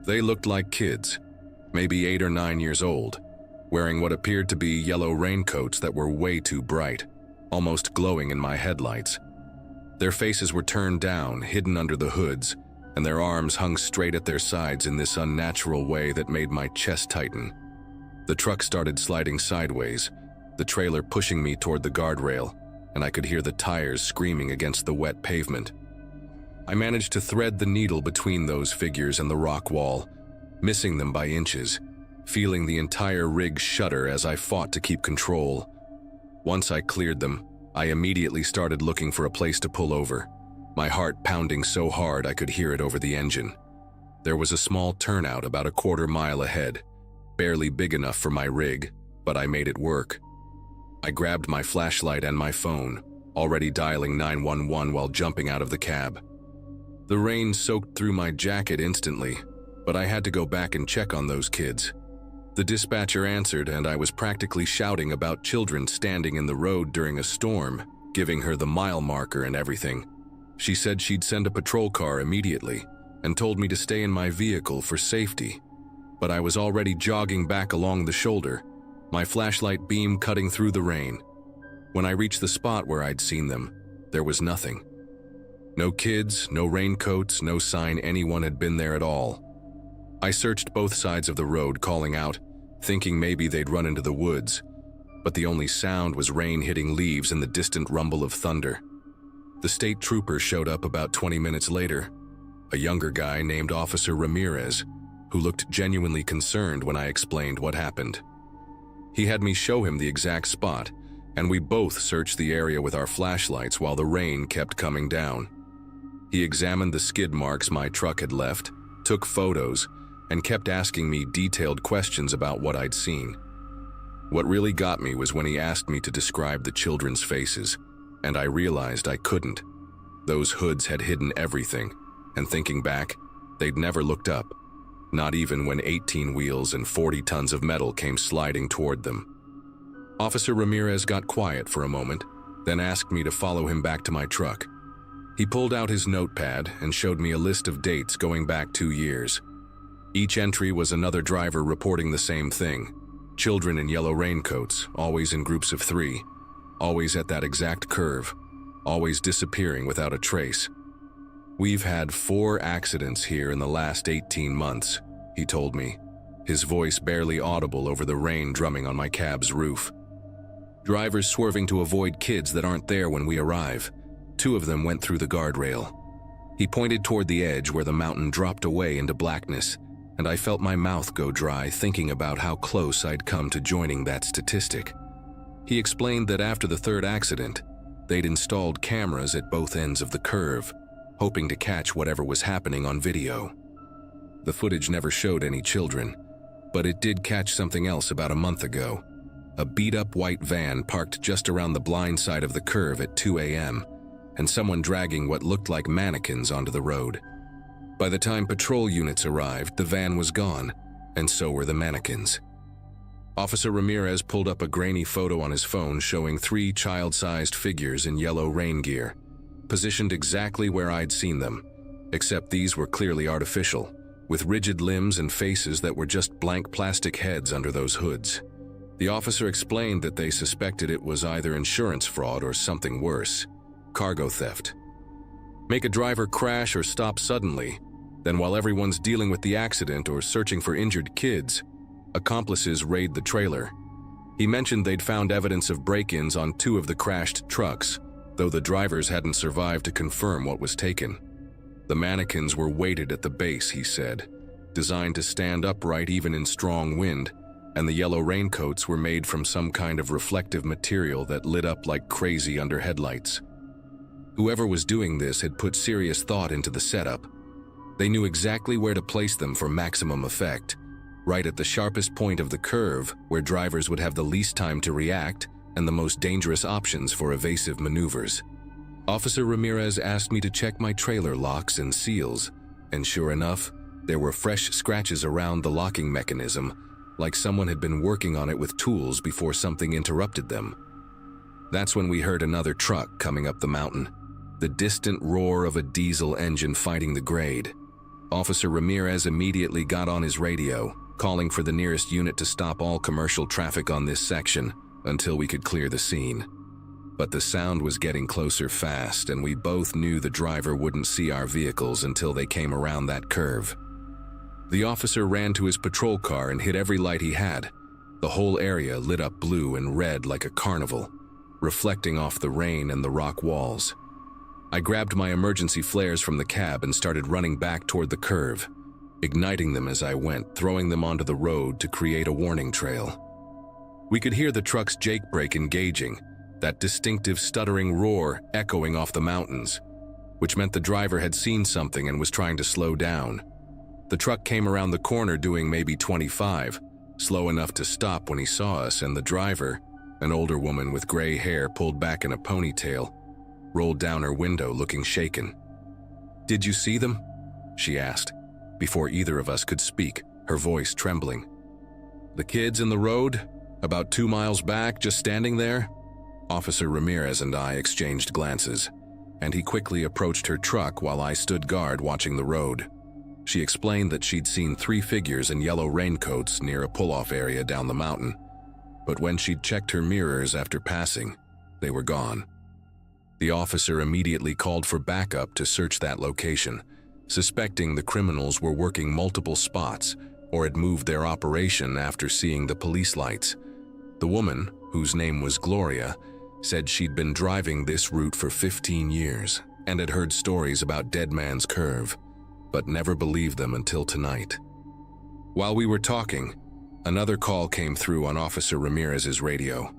They looked like kids, maybe 8 or 9 years old, wearing what appeared to be yellow raincoats that were way too bright, almost glowing in my headlights. Their faces were turned down, hidden under the hoods, and their arms hung straight at their sides in this unnatural way that made my chest tighten. The truck started sliding sideways, the trailer pushing me toward the guardrail, and I could hear the tires screaming against the wet pavement. I managed to thread the needle between those figures and the rock wall, missing them by inches, feeling the entire rig shudder as I fought to keep control. Once I cleared them, I immediately started looking for a place to pull over, my heart pounding so hard I could hear it over the engine. There was a small turnout about a quarter mile ahead, barely big enough for my rig, but I made it work. I grabbed my flashlight and my phone, already dialing 911 while jumping out of the cab. The rain soaked through my jacket instantly, but I had to go back and check on those kids. The dispatcher answered, and I was practically shouting about children standing in the road during a storm, giving her the mile marker and everything. She said she'd send a patrol car immediately and told me to stay in my vehicle for safety. But I was already jogging back along the shoulder, my flashlight beam cutting through the rain. When I reached the spot where I'd seen them, there was nothing. No kids, no raincoats, no sign anyone had been there at all. I searched both sides of the road, calling out, thinking maybe they'd run into the woods, but the only sound was rain hitting leaves and the distant rumble of thunder. The state trooper showed up about 20 minutes later, a younger guy named Officer Ramirez, who looked genuinely concerned when I explained what happened. He had me show him the exact spot, and we both searched the area with our flashlights while the rain kept coming down. He examined the skid marks my truck had left, took photos, and kept asking me detailed questions about what I'd seen. What really got me was when he asked me to describe the children's faces, and I realized I couldn't. Those hoods had hidden everything, and thinking back, they'd never looked up, not even when 18 wheels and 40 tons of metal came sliding toward them. Officer Ramirez got quiet for a moment, then asked me to follow him back to my truck. He pulled out his notepad and showed me a list of dates going back 2 years. Each entry was another driver reporting the same thing. Children in yellow raincoats, always in groups of 3, always at that exact curve, always disappearing without a trace. "We've had 4 accidents here in the last 18 months, he told me, his voice barely audible over the rain drumming on my cab's roof. Drivers swerving to avoid kids that aren't there when we arrive. 2 of them went through the guardrail." He pointed toward the edge where the mountain dropped away into blackness, and I felt my mouth go dry thinking about how close I'd come to joining that statistic. He explained that after the 3rd accident, they'd installed cameras at both ends of the curve, hoping to catch whatever was happening on video. The footage never showed any children, but it did catch something else about a month ago. A beat-up white van parked just around the blind side of the curve at 2 a.m., and someone dragging what looked like mannequins onto the road. By the time patrol units arrived, the van was gone, and so were the mannequins. Officer Ramirez pulled up a grainy photo on his phone showing 3 child-sized figures in yellow rain gear, positioned exactly where I'd seen them, except these were clearly artificial, with rigid limbs and faces that were just blank plastic heads under those hoods. The officer explained that they suspected it was either insurance fraud or something worse, cargo theft. Make a driver crash or stop suddenly, then while everyone's dealing with the accident or searching for injured kids, accomplices raid the trailer. He mentioned they'd found evidence of break-ins on 2 of the crashed trucks, though the drivers hadn't survived to confirm what was taken. The mannequins were weighted at the base, he said, designed to stand upright even in strong wind, and the yellow raincoats were made from some kind of reflective material that lit up like crazy under headlights. Whoever was doing this had put serious thought into the setup. They knew exactly where to place them for maximum effect, right at the sharpest point of the curve where drivers would have the least time to react and the most dangerous options for evasive maneuvers. Officer Ramirez asked me to check my trailer locks and seals, and sure enough, there were fresh scratches around the locking mechanism, like someone had been working on it with tools before something interrupted them. That's when we heard another truck coming up the mountain, the distant roar of a diesel engine fighting the grade. Officer Ramirez immediately got on his radio, calling for the nearest unit to stop all commercial traffic on this section until we could clear the scene. But the sound was getting closer fast, and we both knew the driver wouldn't see our vehicles until they came around that curve. The officer ran to his patrol car and hit every light he had. The whole area lit up blue and red like a carnival, reflecting off the rain and the rock walls. I grabbed my emergency flares from the cab and started running back toward the curve, igniting them as I went, throwing them onto the road to create a warning trail. We could hear the truck's jake brake engaging, that distinctive stuttering roar echoing off the mountains, which meant the driver had seen something and was trying to slow down. The truck came around the corner doing maybe 25, slow enough to stop when he saw us, and the driver, an older woman with gray hair pulled back in a ponytail, rolled down her window looking shaken. "Did you see them?" she asked, before either of us could speak, her voice trembling. "The kids in the road, about 2 miles back, just standing there?" Officer Ramirez and I exchanged glances, and he quickly approached her truck while I stood guard watching the road. She explained that she'd seen 3 figures in yellow raincoats near a pull-off area down the mountain, but when she'd checked her mirrors after passing, they were gone. The officer immediately called for backup to search that location, suspecting the criminals were working multiple spots or had moved their operation after seeing the police lights. The woman, whose name was Gloria, said she'd been driving this route for 15 years and had heard stories about Dead Man's Curve, but never believed them until tonight. While we were talking, another call came through on Officer Ramirez's radio.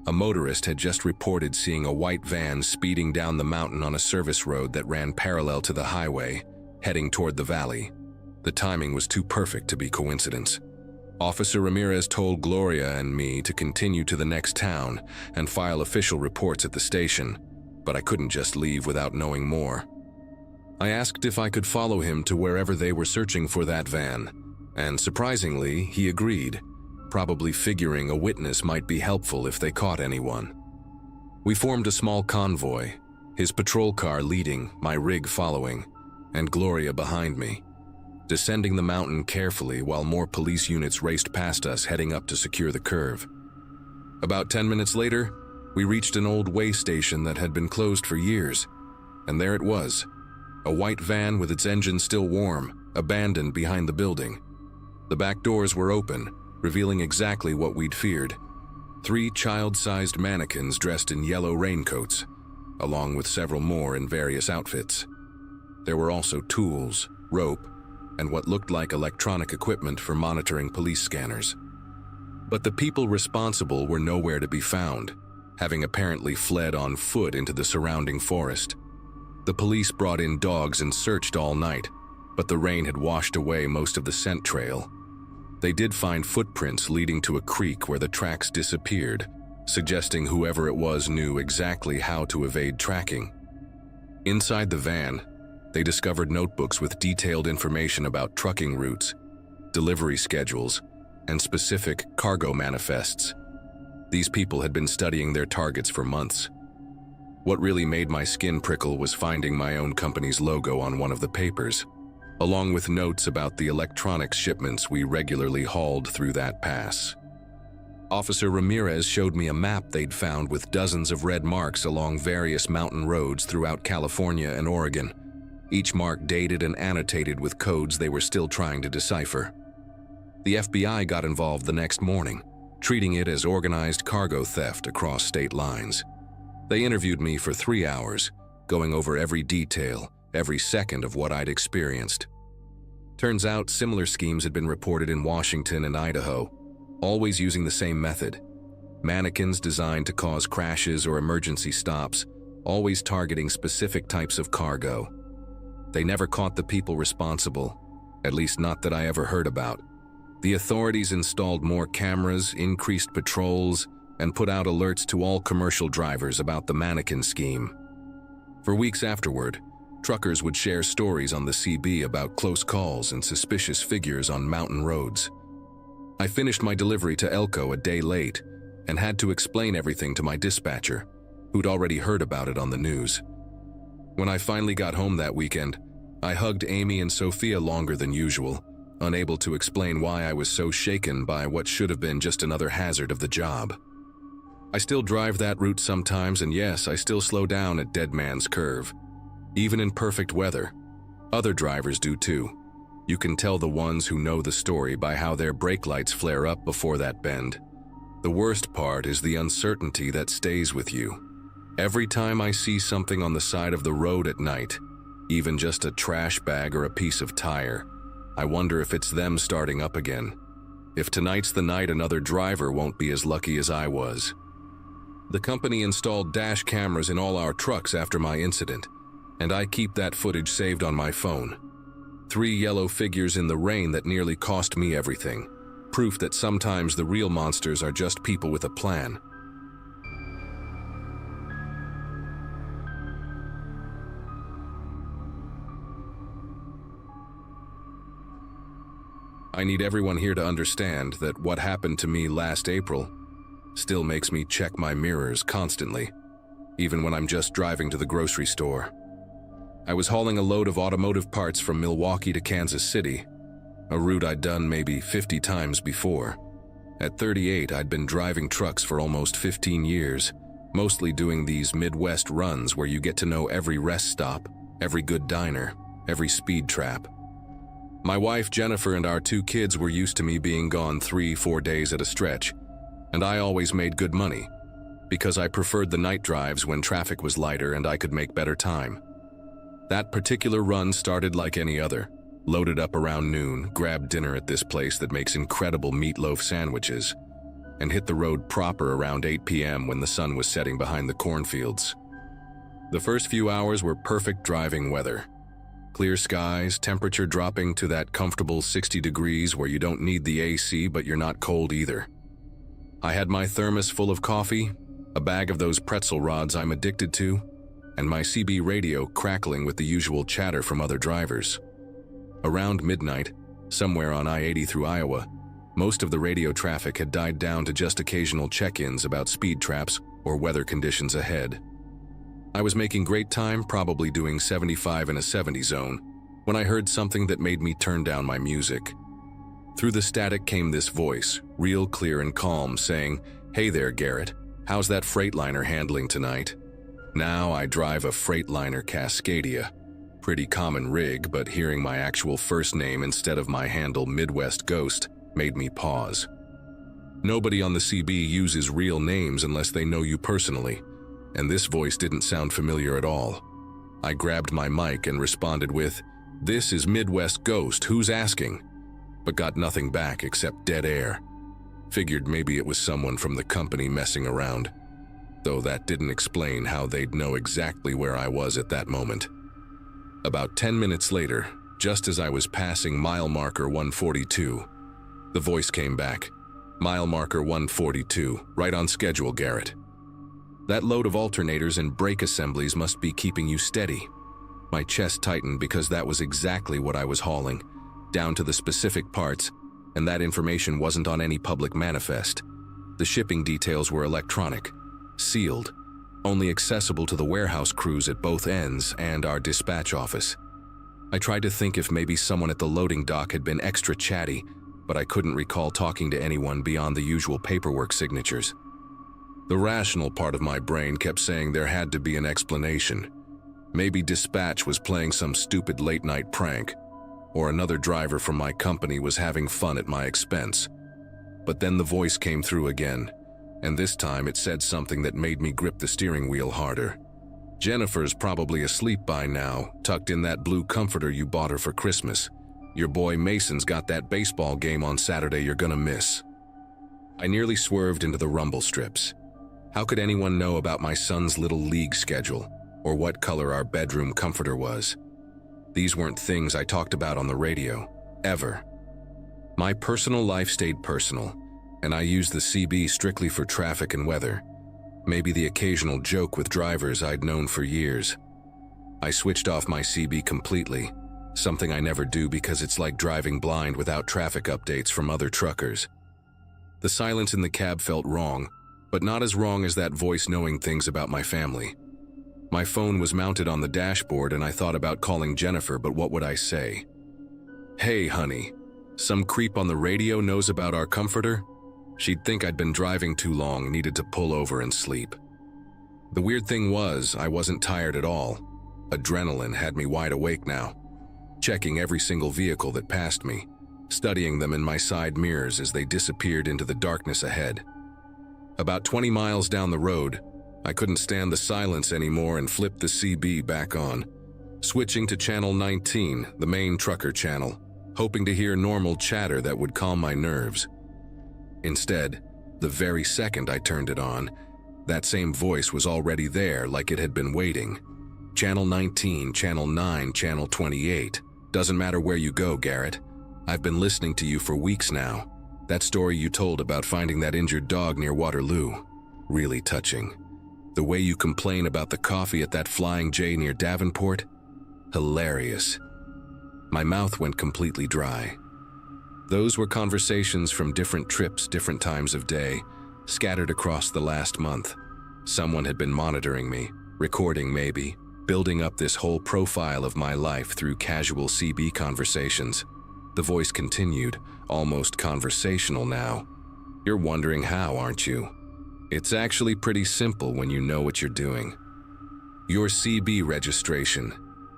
A motorist had just reported seeing a white van speeding down the mountain on a service road that ran parallel to the highway, heading toward the valley. The timing was too perfect to be coincidence. Officer Ramirez told Gloria and me to continue to the next town and file official reports at the station, but I couldn't just leave without knowing more. I asked if I could follow him to wherever they were searching for that van, and surprisingly, he agreed, probably figuring a witness might be helpful if they caught anyone. We formed a small convoy, his patrol car leading, my rig following, and Gloria behind me, descending the mountain carefully while more police units raced past us heading up to secure the curve. About 10 minutes later, we reached an old way station that had been closed for years, and there it was, a white van with its engine still warm, abandoned behind the building. The back doors were open, revealing exactly what we'd feared. 3 child-sized mannequins dressed in yellow raincoats, along with several more in various outfits. There were also tools, rope, and what looked like electronic equipment for monitoring police scanners. But the people responsible were nowhere to be found, having apparently fled on foot into the surrounding forest. The police brought in dogs and searched all night, but the rain had washed away most of the scent trail. They did find footprints leading to a creek where the tracks disappeared, suggesting whoever it was knew exactly how to evade tracking. Inside the van, they discovered notebooks with detailed information about trucking routes, delivery schedules, and specific cargo manifests. These people had been studying their targets for months. What really made my skin prickle was finding my own company's logo on one of the papers, along with notes about the electronics shipments we regularly hauled through that pass. Officer Ramirez showed me a map they'd found with dozens of red marks along various mountain roads throughout California and Oregon, each mark dated and annotated with codes they were still trying to decipher. The FBI got involved the next morning, treating it as organized cargo theft across state lines. They interviewed me for 3 hours, going over every detail, every second of what I'd experienced. Turns out similar schemes had been reported in Washington and Idaho, always using the same method. Mannequins designed to cause crashes or emergency stops, always targeting specific types of cargo. They never caught the people responsible, at least not that I ever heard about. The authorities installed more cameras, increased patrols, and put out alerts to all commercial drivers about the mannequin scheme. For weeks afterward, truckers would share stories on the CB about close calls and suspicious figures on mountain roads. I finished my delivery to Elko a day late and had to explain everything to my dispatcher, who'd already heard about it on the news. When I finally got home that weekend, I hugged Amy and Sophia longer than usual, unable to explain why I was so shaken by what should have been just another hazard of the job. I still drive that route sometimes, and yes, I still slow down at Dead Man's Curve. Even in perfect weather. Other drivers do too. You can tell the ones who know the story by how their brake lights flare up before that bend. The worst part is the uncertainty that stays with you. Every time I see something on the side of the road at night, even just a trash bag or a piece of tire, I wonder if it's them starting up again. If tonight's the night another driver won't be as lucky as I was. The company installed dash cameras in all our trucks after my incident, and I keep that footage saved on my phone. 3 yellow figures in the rain that nearly cost me everything. Proof that sometimes the real monsters are just people with a plan. I need everyone here to understand that what happened to me last April still makes me check my mirrors constantly, even when I'm just driving to the grocery store. I was hauling a load of automotive parts from Milwaukee to Kansas City, a route I'd done maybe 50 times before. At 38, I'd been driving trucks for almost 15 years, mostly doing these Midwest runs where you get to know every rest stop, every good diner, every speed trap. My wife Jennifer and our 2 kids were used to me being gone 3-4 days at a stretch, and I always made good money, because I preferred the night drives when traffic was lighter and I could make better time. That particular run started like any other. Loaded up around noon, grabbed dinner at this place that makes incredible meatloaf sandwiches, and hit the road proper around 8 p.m. when the sun was setting behind the cornfields. The first few hours were perfect driving weather. Clear skies, temperature dropping to that comfortable 60 degrees where you don't need the AC but you're not cold either. I had my thermos full of coffee, a bag of those pretzel rods I'm addicted to, and my CB radio crackling with the usual chatter from other drivers. Around midnight, somewhere on I-80 through Iowa, most of the radio traffic had died down to just occasional check-ins about speed traps or weather conditions ahead. I was making great time, probably doing 75 in a 70 zone, when I heard something that made me turn down my music. Through the static came this voice, real clear and calm, saying, "Hey there, Garrett. How's that Freightliner handling tonight?" Now I drive a Freightliner Cascadia. Pretty common rig, but hearing my actual first name instead of my handle Midwest Ghost made me pause. Nobody on the CB uses real names unless they know you personally, and this voice didn't sound familiar at all. I grabbed my mic and responded with, "This is Midwest Ghost, who's asking?" But got nothing back except dead air. Figured maybe it was someone from the company messing around, though that didn't explain how they'd know exactly where I was at that moment. About 10 minutes later, just as I was passing mile marker 142, the voice came back. "Mile marker 142, right on schedule, Garrett. That load of alternators and brake assemblies must be keeping you steady." My chest tightened because that was exactly what I was hauling, down to the specific parts, and that information wasn't on any public manifest. The shipping details were electronic, sealed, only accessible to the warehouse crews at both ends and our dispatch office. I tried to think if maybe someone at the loading dock had been extra chatty, but I couldn't recall talking to anyone beyond the usual paperwork signatures. The rational part of my brain kept saying there had to be an explanation. Maybe dispatch was playing some stupid late-night prank, or another driver from my company was having fun at my expense. But then the voice came through again, and this time it said something that made me grip the steering wheel harder. "Jennifer's probably asleep by now, tucked in that blue comforter you bought her for Christmas. Your boy Mason's got that baseball game on Saturday you're gonna miss." I nearly swerved into the rumble strips. How could anyone know about my son's little league schedule, or what color our bedroom comforter was? These weren't things I talked about on the radio, ever. My personal life stayed personal, and I used the CB strictly for traffic and weather. Maybe the occasional joke with drivers I'd known for years. I switched off my CB completely, something I never do because it's like driving blind without traffic updates from other truckers. The silence in the cab felt wrong, but not as wrong as that voice knowing things about my family. My phone was mounted on the dashboard and I thought about calling Jennifer, but what would I say? "Hey, honey, some creep on the radio knows about our comforter?" She'd think I'd been driving too long, needed to pull over and sleep. The weird thing was, I wasn't tired at all. Adrenaline had me wide awake now, checking every single vehicle that passed me, studying them in my side mirrors as they disappeared into the darkness ahead. About 20 miles down the road, I couldn't stand the silence anymore and flipped the CB back on, switching to channel 19, the main trucker channel, hoping to hear normal chatter that would calm my nerves. Instead, the very second I turned it on, that same voice was already there, like it had been waiting. "Channel 19, Channel 9, Channel 28. Doesn't matter where you go, Garrett. I've been listening to you for weeks now. That story you told about finding that injured dog near Waterloo. Really touching. The way you complain about the coffee at that Flying J near Davenport? Hilarious." My mouth went completely dry. Those were conversations from different trips, different times of day, scattered across the last month. Someone had been monitoring me, recording maybe, building up this whole profile of my life through casual CB conversations. The voice continued, almost conversational now. "You're wondering how, aren't you? It's actually pretty simple when you know what you're doing. Your CB registration,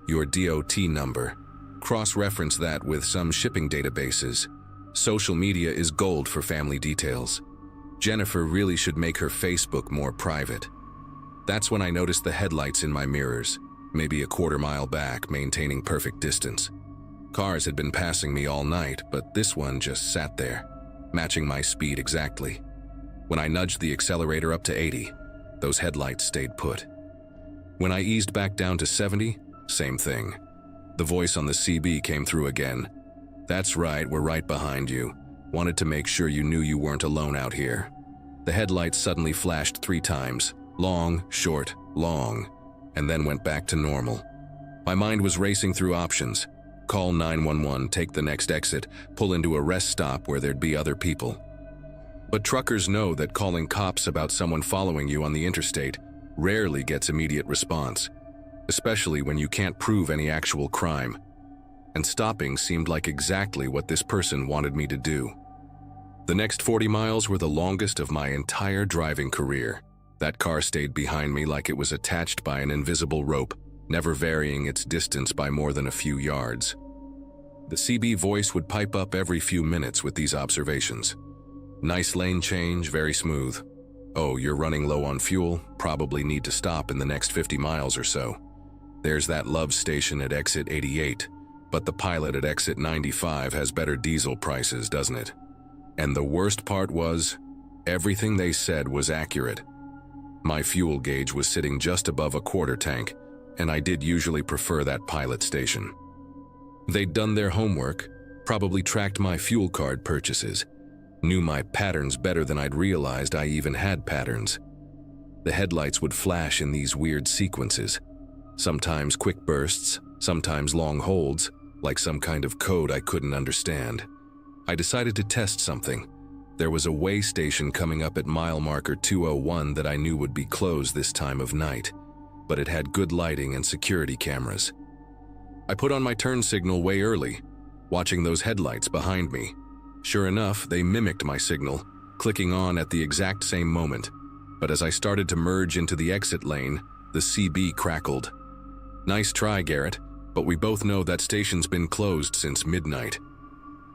your DOT number, cross-reference that with some shipping databases. Social media is gold for family details. Jennifer really should make her Facebook more private." That's when I noticed the headlights in my mirrors, maybe a quarter mile back, maintaining perfect distance. Cars had been passing me all night, but this one just sat there, matching my speed exactly. When I nudged the accelerator up to 80, those headlights stayed put. When I eased back down to 70, same thing. The voice on the CB came through again. "That's right, we're right behind you. Wanted to make sure you knew you weren't alone out here." The headlights suddenly flashed 3 times, long, short, long, and then went back to normal. My mind was racing through options. Call 911, take the next exit, pull into a rest stop where there'd be other people. But truckers know that calling cops about someone following you on the interstate rarely gets immediate response, especially when you can't prove any actual crime. And stopping seemed like exactly what this person wanted me to do. The next 40 miles were the longest of my entire driving career. That car stayed behind me like it was attached by an invisible rope, never varying its distance by more than a few yards. The CB voice would pipe up every few minutes with these observations. "Nice lane change, very smooth. Oh, you're running low on fuel, probably need to stop in the next 50 miles or so. There's that Love station at exit 88, but the pilot at exit 95 has better diesel prices, doesn't it?" And the worst part was, everything they said was accurate. My fuel gauge was sitting just above a quarter tank, and I did usually prefer that pilot station. They'd done their homework, probably tracked my fuel card purchases, knew my patterns better than I'd realized I even had patterns. The headlights would flash in these weird sequences, sometimes quick bursts, sometimes long holds, like some kind of code I couldn't understand. I decided to test something. There was a way station coming up at mile marker 201 that I knew would be closed this time of night, but it had good lighting and security cameras. I put on my turn signal way early, watching those headlights behind me. Sure enough, they mimicked my signal, clicking on at the exact same moment. But as I started to merge into the exit lane, the CB crackled. "Nice try, Garrett, but we both know that station's been closed since midnight.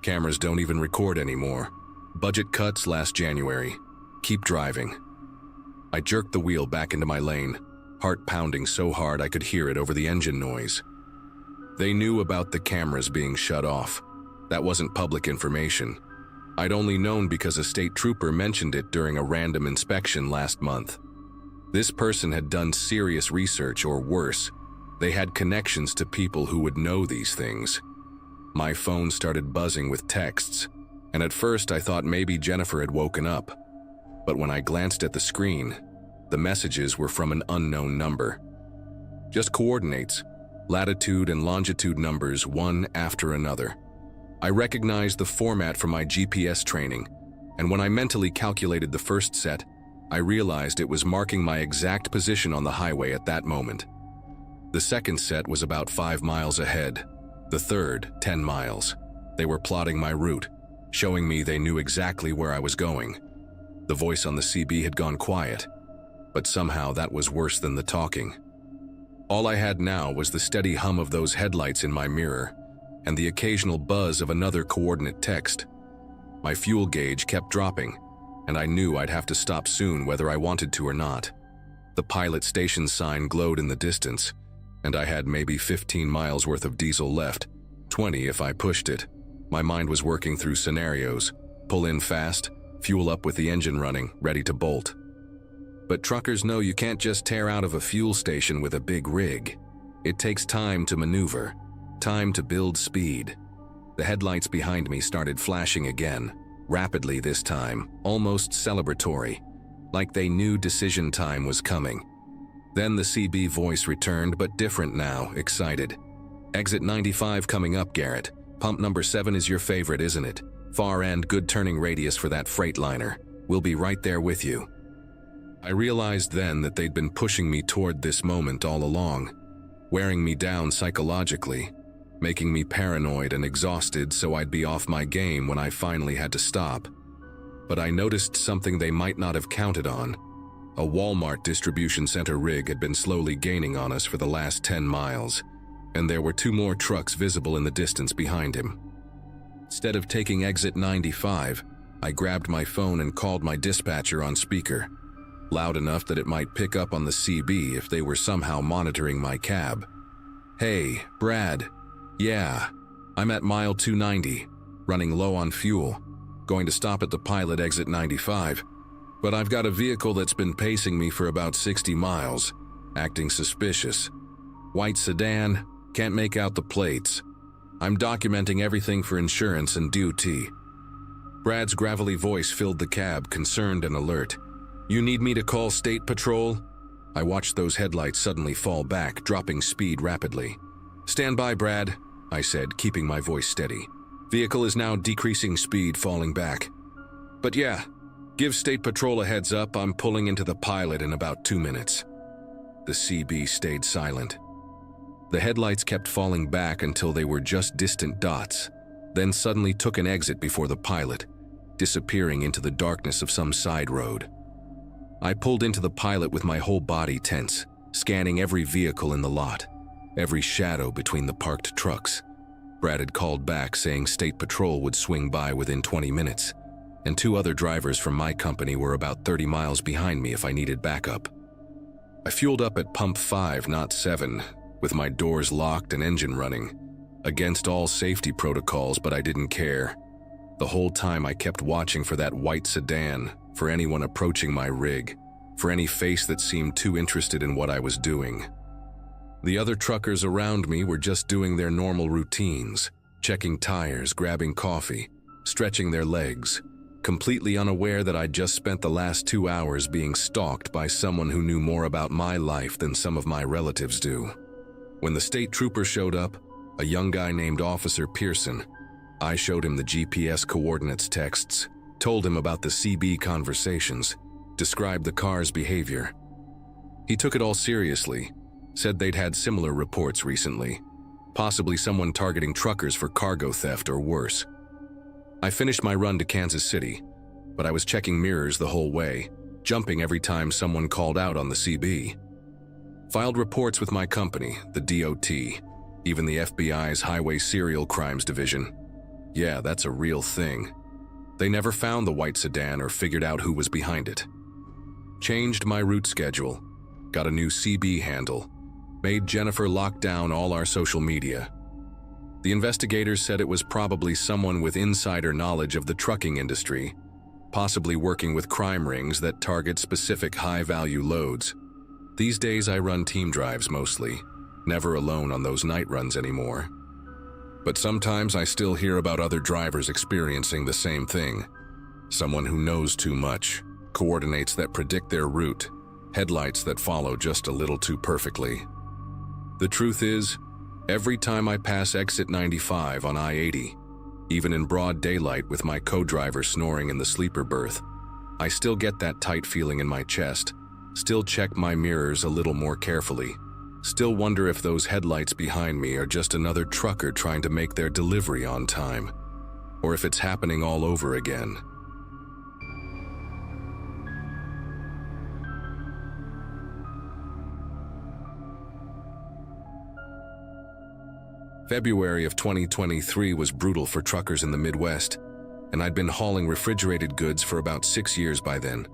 Cameras don't even record anymore. Budget cuts last January. Keep driving." I jerked the wheel back into my lane, heart pounding so hard I could hear it over the engine noise. They knew about the cameras being shut off. That wasn't public information. I'd only known because a state trooper mentioned it during a random inspection last month. This person had done serious research, or worse, they had connections to people who would know these things. My phone started buzzing with texts, and at first I thought maybe Jennifer had woken up. But when I glanced at the screen, the messages were from an unknown number. Just coordinates, latitude and longitude numbers, one after another. I recognized the format from my GPS training, and when I mentally calculated the first set, I realized it was marking my exact position on the highway at that moment. The second set was about 5 miles ahead, the third 10 miles. They were plotting my route, showing me they knew exactly where I was going. The voice on the CB had gone quiet, but somehow that was worse than the talking. All I had now was the steady hum of those headlights in my mirror, and the occasional buzz of another coordinate text. My fuel gauge kept dropping, and I knew I'd have to stop soon whether I wanted to or not. The pilot station sign glowed in the distance, and I had maybe 15 miles worth of diesel left, 20 if I pushed it. My mind was working through scenarios: pull in fast, fuel up with the engine running, ready to bolt. But truckers know you can't just tear out of a fuel station with a big rig. It takes time to maneuver, time to build speed. The headlights behind me started flashing again, rapidly this time, almost celebratory, like they knew decision time was coming. Then the CB voice returned, but different now, excited. "Exit 95 coming up, Garrett. Pump number 7 is your favorite, isn't it? Far end, good turning radius for that Freightliner. We'll be right there with you." I realized then that they'd been pushing me toward this moment all along, wearing me down psychologically, making me paranoid and exhausted so I'd be off my game when I finally had to stop. But I noticed something they might not have counted on. A Walmart distribution center rig had been slowly gaining on us for the last 10 miles, and there were 2 more trucks visible in the distance behind him. Instead of taking exit 95, I grabbed my phone and called my dispatcher on speaker, loud enough that it might pick up on the CB if they were somehow monitoring my cab. "Hey, Brad. Yeah, I'm at mile 290, running low on fuel, going to stop at the pilot exit 95. But I've got a vehicle that's been pacing me for about 60 miles, acting suspicious. White sedan, can't make out the plates. I'm documenting everything for insurance and duty." Brad's gravelly voice filled the cab, concerned and alert. "You need me to call State Patrol?" I watched those headlights suddenly fall back, dropping speed rapidly. "Stand by, Brad," I said, keeping my voice steady. "Vehicle is now decreasing speed, falling back. But yeah, give State Patrol a heads up, I'm pulling into the pilot in about 2 minutes." The CB stayed silent. The headlights kept falling back until they were just distant dots, then suddenly took an exit before the pilot, disappearing into the darkness of some side road. I pulled into the pilot with my whole body tense, scanning every vehicle in the lot, every shadow between the parked trucks. Brad had called back saying State Patrol would swing by within 20 minutes, and 2 other drivers from my company were about 30 miles behind me if I needed backup. I fueled up at pump 5, not 7, with my doors locked and engine running, against all safety protocols, but I didn't care. The whole time I kept watching for that white sedan, for anyone approaching my rig, for any face that seemed too interested in what I was doing. The other truckers around me were just doing their normal routines, checking tires, grabbing coffee, stretching their legs, completely unaware that I'd just spent the last 2 hours being stalked by someone who knew more about my life than some of my relatives do. When the state trooper showed up, a young guy named Officer Pearson, I showed him the GPS coordinates texts, told him about the CB conversations, described the car's behavior. He took it all seriously, said they'd had similar reports recently, possibly someone targeting truckers for cargo theft or worse. I finished my run to Kansas City, but I was checking mirrors the whole way, jumping every time someone called out on the CB. Filed reports with my company, the DOT, even the FBI's Highway Serial Crimes Division. Yeah, that's a real thing. They never found the white sedan or figured out who was behind it. Changed my route schedule, got a new CB handle, made Jennifer lock down all our social media. The investigators said it was probably someone with insider knowledge of the trucking industry, possibly working with crime rings that target specific high-value loads. These days I run team drives mostly, never alone on those night runs anymore. But sometimes I still hear about other drivers experiencing the same thing. Someone who knows too much, coordinates that predict their route, headlights that follow just a little too perfectly. The truth is, every time I pass exit 95 on I-80, even in broad daylight with my co-driver snoring in the sleeper berth, I still get that tight feeling in my chest, still check my mirrors a little more carefully, still wonder if those headlights behind me are just another trucker trying to make their delivery on time, or if it's happening all over again. February of 2023 was brutal for truckers in the Midwest, and I'd been hauling refrigerated goods for about 6 years by then.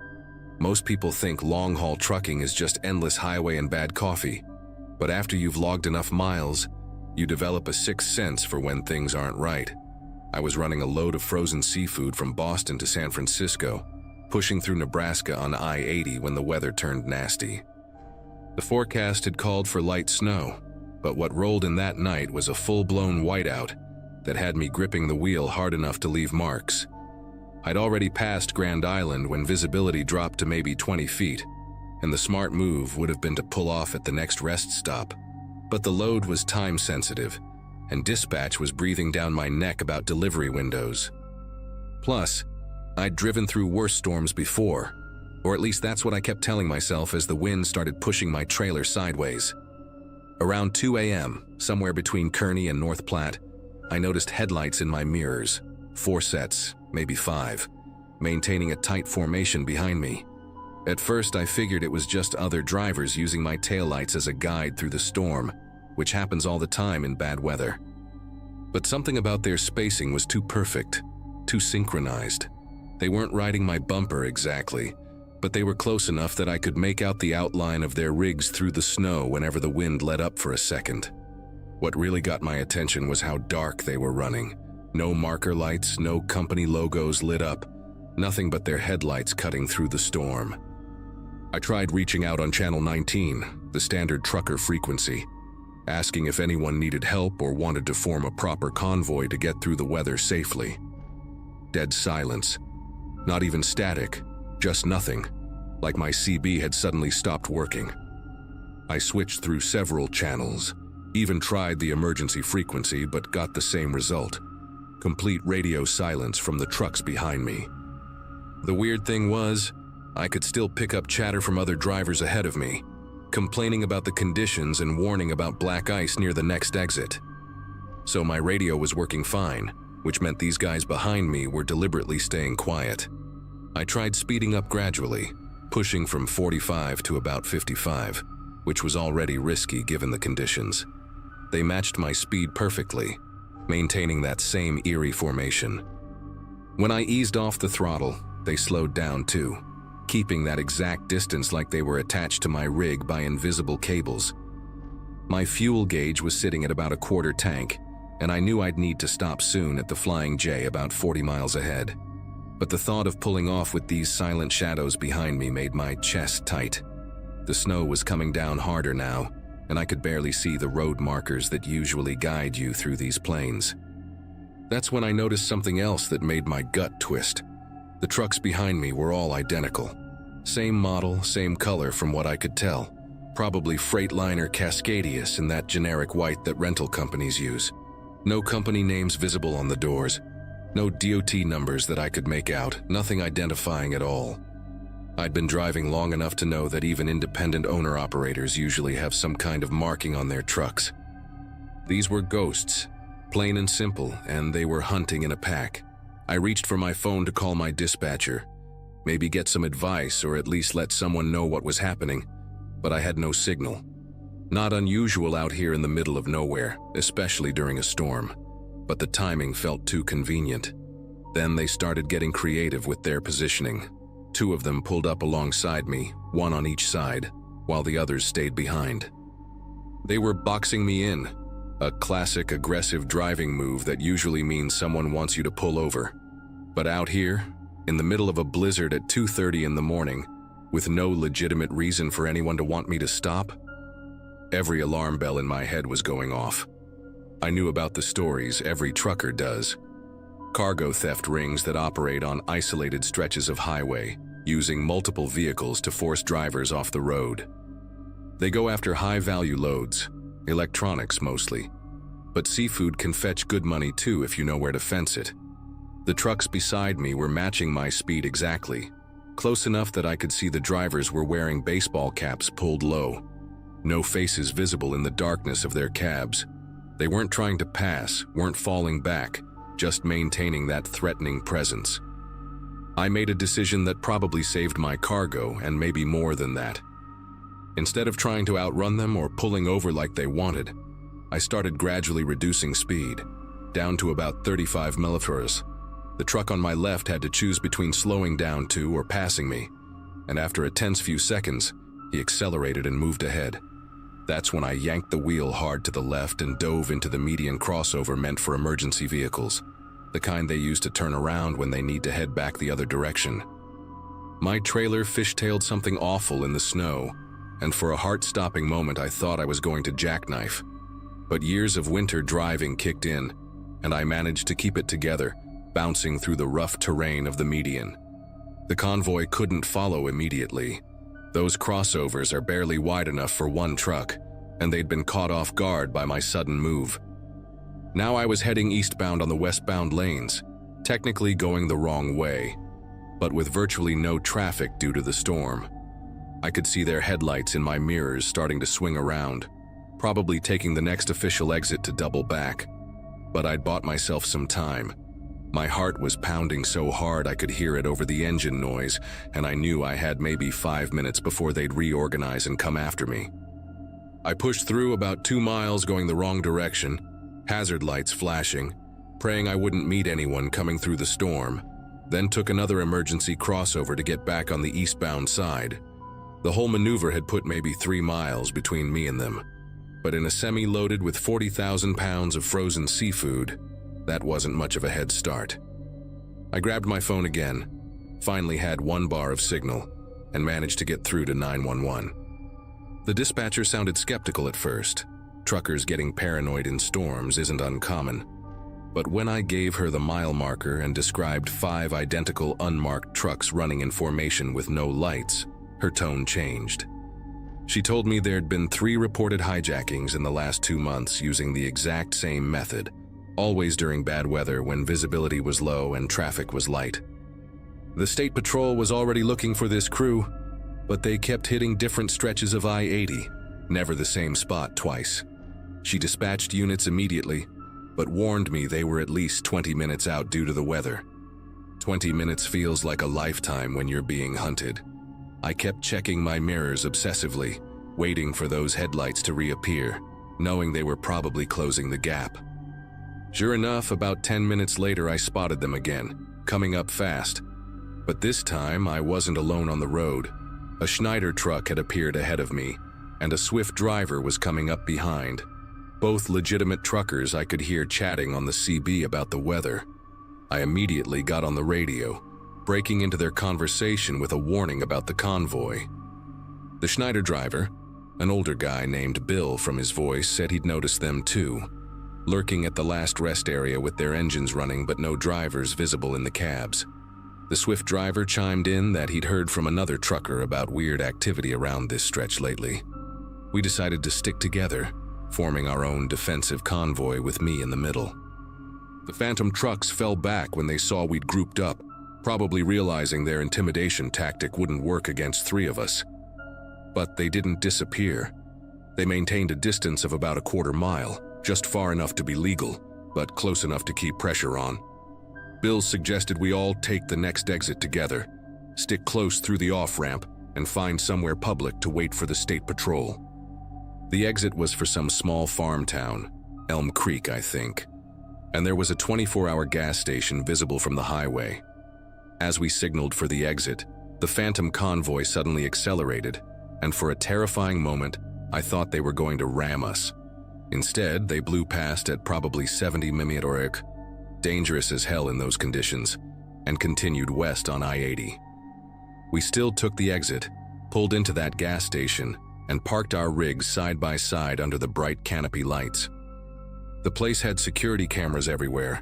Most people think long-haul trucking is just endless highway and bad coffee, but after you've logged enough miles, you develop a sixth sense for when things aren't right. I was running a load of frozen seafood from Boston to San Francisco, pushing through Nebraska on I-80 when the weather turned nasty. The forecast had called for light snow, but what rolled in that night was a full-blown whiteout that had me gripping the wheel hard enough to leave marks. I'd already passed Grand Island when visibility dropped to maybe 20 feet, and the smart move would have been to pull off at the next rest stop. But the load was time-sensitive, and dispatch was breathing down my neck about delivery windows. Plus, I'd driven through worse storms before, or at least that's what I kept telling myself as the wind started pushing my trailer sideways. Around 2 a.m., somewhere between Kearney and North Platte, I noticed headlights in my mirrors, 4 sets, maybe 5, maintaining a tight formation behind me. At first, I figured it was just other drivers using my taillights as a guide through the storm, which happens all the time in bad weather. But something about their spacing was too perfect, too synchronized. They weren't riding my bumper exactly, but they were close enough that I could make out the outline of their rigs through the snow whenever the wind let up for a second. What really got my attention was how dark they were running. No marker lights, no company logos lit up, nothing but their headlights cutting through the storm. I tried reaching out on Channel 19, the standard trucker frequency, asking if anyone needed help or wanted to form a proper convoy to get through the weather safely. Dead silence. Not even static, just nothing, like my CB had suddenly stopped working. I switched through several channels, even tried the emergency frequency, but got the same result. Complete radio silence from the trucks behind me. The weird thing was, I could still pick up chatter from other drivers ahead of me, complaining about the conditions and warning about black ice near the next exit. So my radio was working fine, which meant these guys behind me were deliberately staying quiet. I tried speeding up gradually, pushing from 45 to about 55, which was already risky given the conditions. They matched my speed perfectly, maintaining that same eerie formation. When I eased off the throttle, they slowed down too, keeping that exact distance like they were attached to my rig by invisible cables. My fuel gauge was sitting at about a quarter tank, and I knew I'd need to stop soon at the Flying J about 40 miles ahead. But the thought of pulling off with these silent shadows behind me made my chest tight. The snow was coming down harder now, and I could barely see the road markers that usually guide you through these plains. That's when I noticed something else that made my gut twist. The trucks behind me were all identical. Same model, same color from what I could tell. Probably Freightliner Cascadius in that generic white that rental companies use. No company names visible on the doors. No DOT numbers that I could make out, nothing identifying at all. I'd been driving long enough to know that even independent owner-operators usually have some kind of marking on their trucks. These were ghosts, plain and simple, and they were hunting in a pack. I reached for my phone to call my dispatcher, maybe get some advice or at least let someone know what was happening, but I had no signal. Not unusual out here in the middle of nowhere, especially during a storm, but the timing felt too convenient. Then they started getting creative with their positioning. Two of them pulled up alongside me, one on each side, while the others stayed behind. They were boxing me in, a classic aggressive driving move that usually means someone wants you to pull over. But out here, in the middle of a blizzard at 2:30 in the morning, with no legitimate reason for anyone to want me to stop, every alarm bell in my head was going off. I knew about the stories every trucker does. Cargo theft rings that operate on isolated stretches of highway, using multiple vehicles to force drivers off the road. They go after high-value loads, electronics mostly, but seafood can fetch good money too if you know where to fence it. The trucks beside me were matching my speed exactly, close enough that I could see the drivers were wearing baseball caps pulled low. No faces visible in the darkness of their cabs. They weren't trying to pass, weren't falling back, just maintaining that threatening presence. I made a decision that probably saved my cargo and maybe more than that. Instead of trying to outrun them or pulling over like they wanted, I started gradually reducing speed, down to about 35 mph. The truck on my left had to choose between slowing down to or passing me, and after a tense few seconds, he accelerated and moved ahead. That's when I yanked the wheel hard to the left and dove into the median crossover meant for emergency vehicles, the kind they use to turn around when they need to head back the other direction. My trailer fishtailed something awful in the snow, and for a heart-stopping moment I thought I was going to jackknife. But years of winter driving kicked in, and I managed to keep it together, bouncing through the rough terrain of the median. The convoy couldn't follow immediately. Those crossovers are barely wide enough for one truck, and they'd been caught off guard by my sudden move. Now I was heading eastbound on the westbound lanes, technically going the wrong way, but with virtually no traffic due to the storm. I could see their headlights in my mirrors starting to swing around, probably taking the next official exit to double back. But I'd bought myself some time. My heart was pounding so hard I could hear it over the engine noise, and I knew I had maybe 5 minutes before they'd reorganize and come after me. I pushed through about 2 miles going the wrong direction, hazard lights flashing, praying I wouldn't meet anyone coming through the storm, then took another emergency crossover to get back on the eastbound side. The whole maneuver had put maybe 3 miles between me and them, but in a semi loaded with 40,000 pounds of frozen seafood, that wasn't much of a head start. I grabbed my phone again, Finally had one bar of signal and managed to get through to 911. The dispatcher sounded skeptical at first. Truckers getting paranoid in storms isn't uncommon. But when I gave her the mile marker and described 5 identical unmarked trucks running in formation with no lights, her tone changed. She told me there'd been 3 reported hijackings in the last 2 months using the exact same method, always during bad weather when visibility was low and traffic was light. The State Patrol was already looking for this crew, but they kept hitting different stretches of I-80, never the same spot twice. She dispatched units immediately, but warned me they were at least 20 minutes out due to the weather. 20 minutes feels like a lifetime when you're being hunted. I kept checking my mirrors obsessively, waiting for those headlights to reappear, knowing they were probably closing the gap. Sure enough, about 10 minutes later I spotted them again, coming up fast. But this time I wasn't alone on the road. A Schneider truck had appeared ahead of me, and a swift driver was coming up behind. Both legitimate truckers I could hear chatting on the CB about the weather. I immediately got on the radio, breaking into their conversation with a warning about the convoy. The Schneider driver, an older guy named Bill from his voice, said he'd noticed them too, lurking at the last rest area with their engines running but no drivers visible in the cabs. The swift driver chimed in that he'd heard from another trucker about weird activity around this stretch lately. We decided to stick together, forming our own defensive convoy with me in the middle. The phantom trucks fell back when they saw we'd grouped up, probably realizing their intimidation tactic wouldn't work against 3 of us. But they didn't disappear. They maintained a distance of about a quarter mile, just far enough to be legal, but close enough to keep pressure on. Bill suggested we all take the next exit together, stick close through the off-ramp, and find somewhere public to wait for the State Patrol. The exit was for some small farm town, Elm Creek, I think, and there was a 24-hour gas station visible from the highway. As we signaled for the exit, the phantom convoy suddenly accelerated, and for a terrifying moment, I thought they were going to ram us. Instead, they blew past at probably 70 mph, dangerous as hell in those conditions, and continued west on I-80. We still took the exit, pulled into that gas station, and parked our rigs side by side under the bright canopy lights. The place had security cameras everywhere,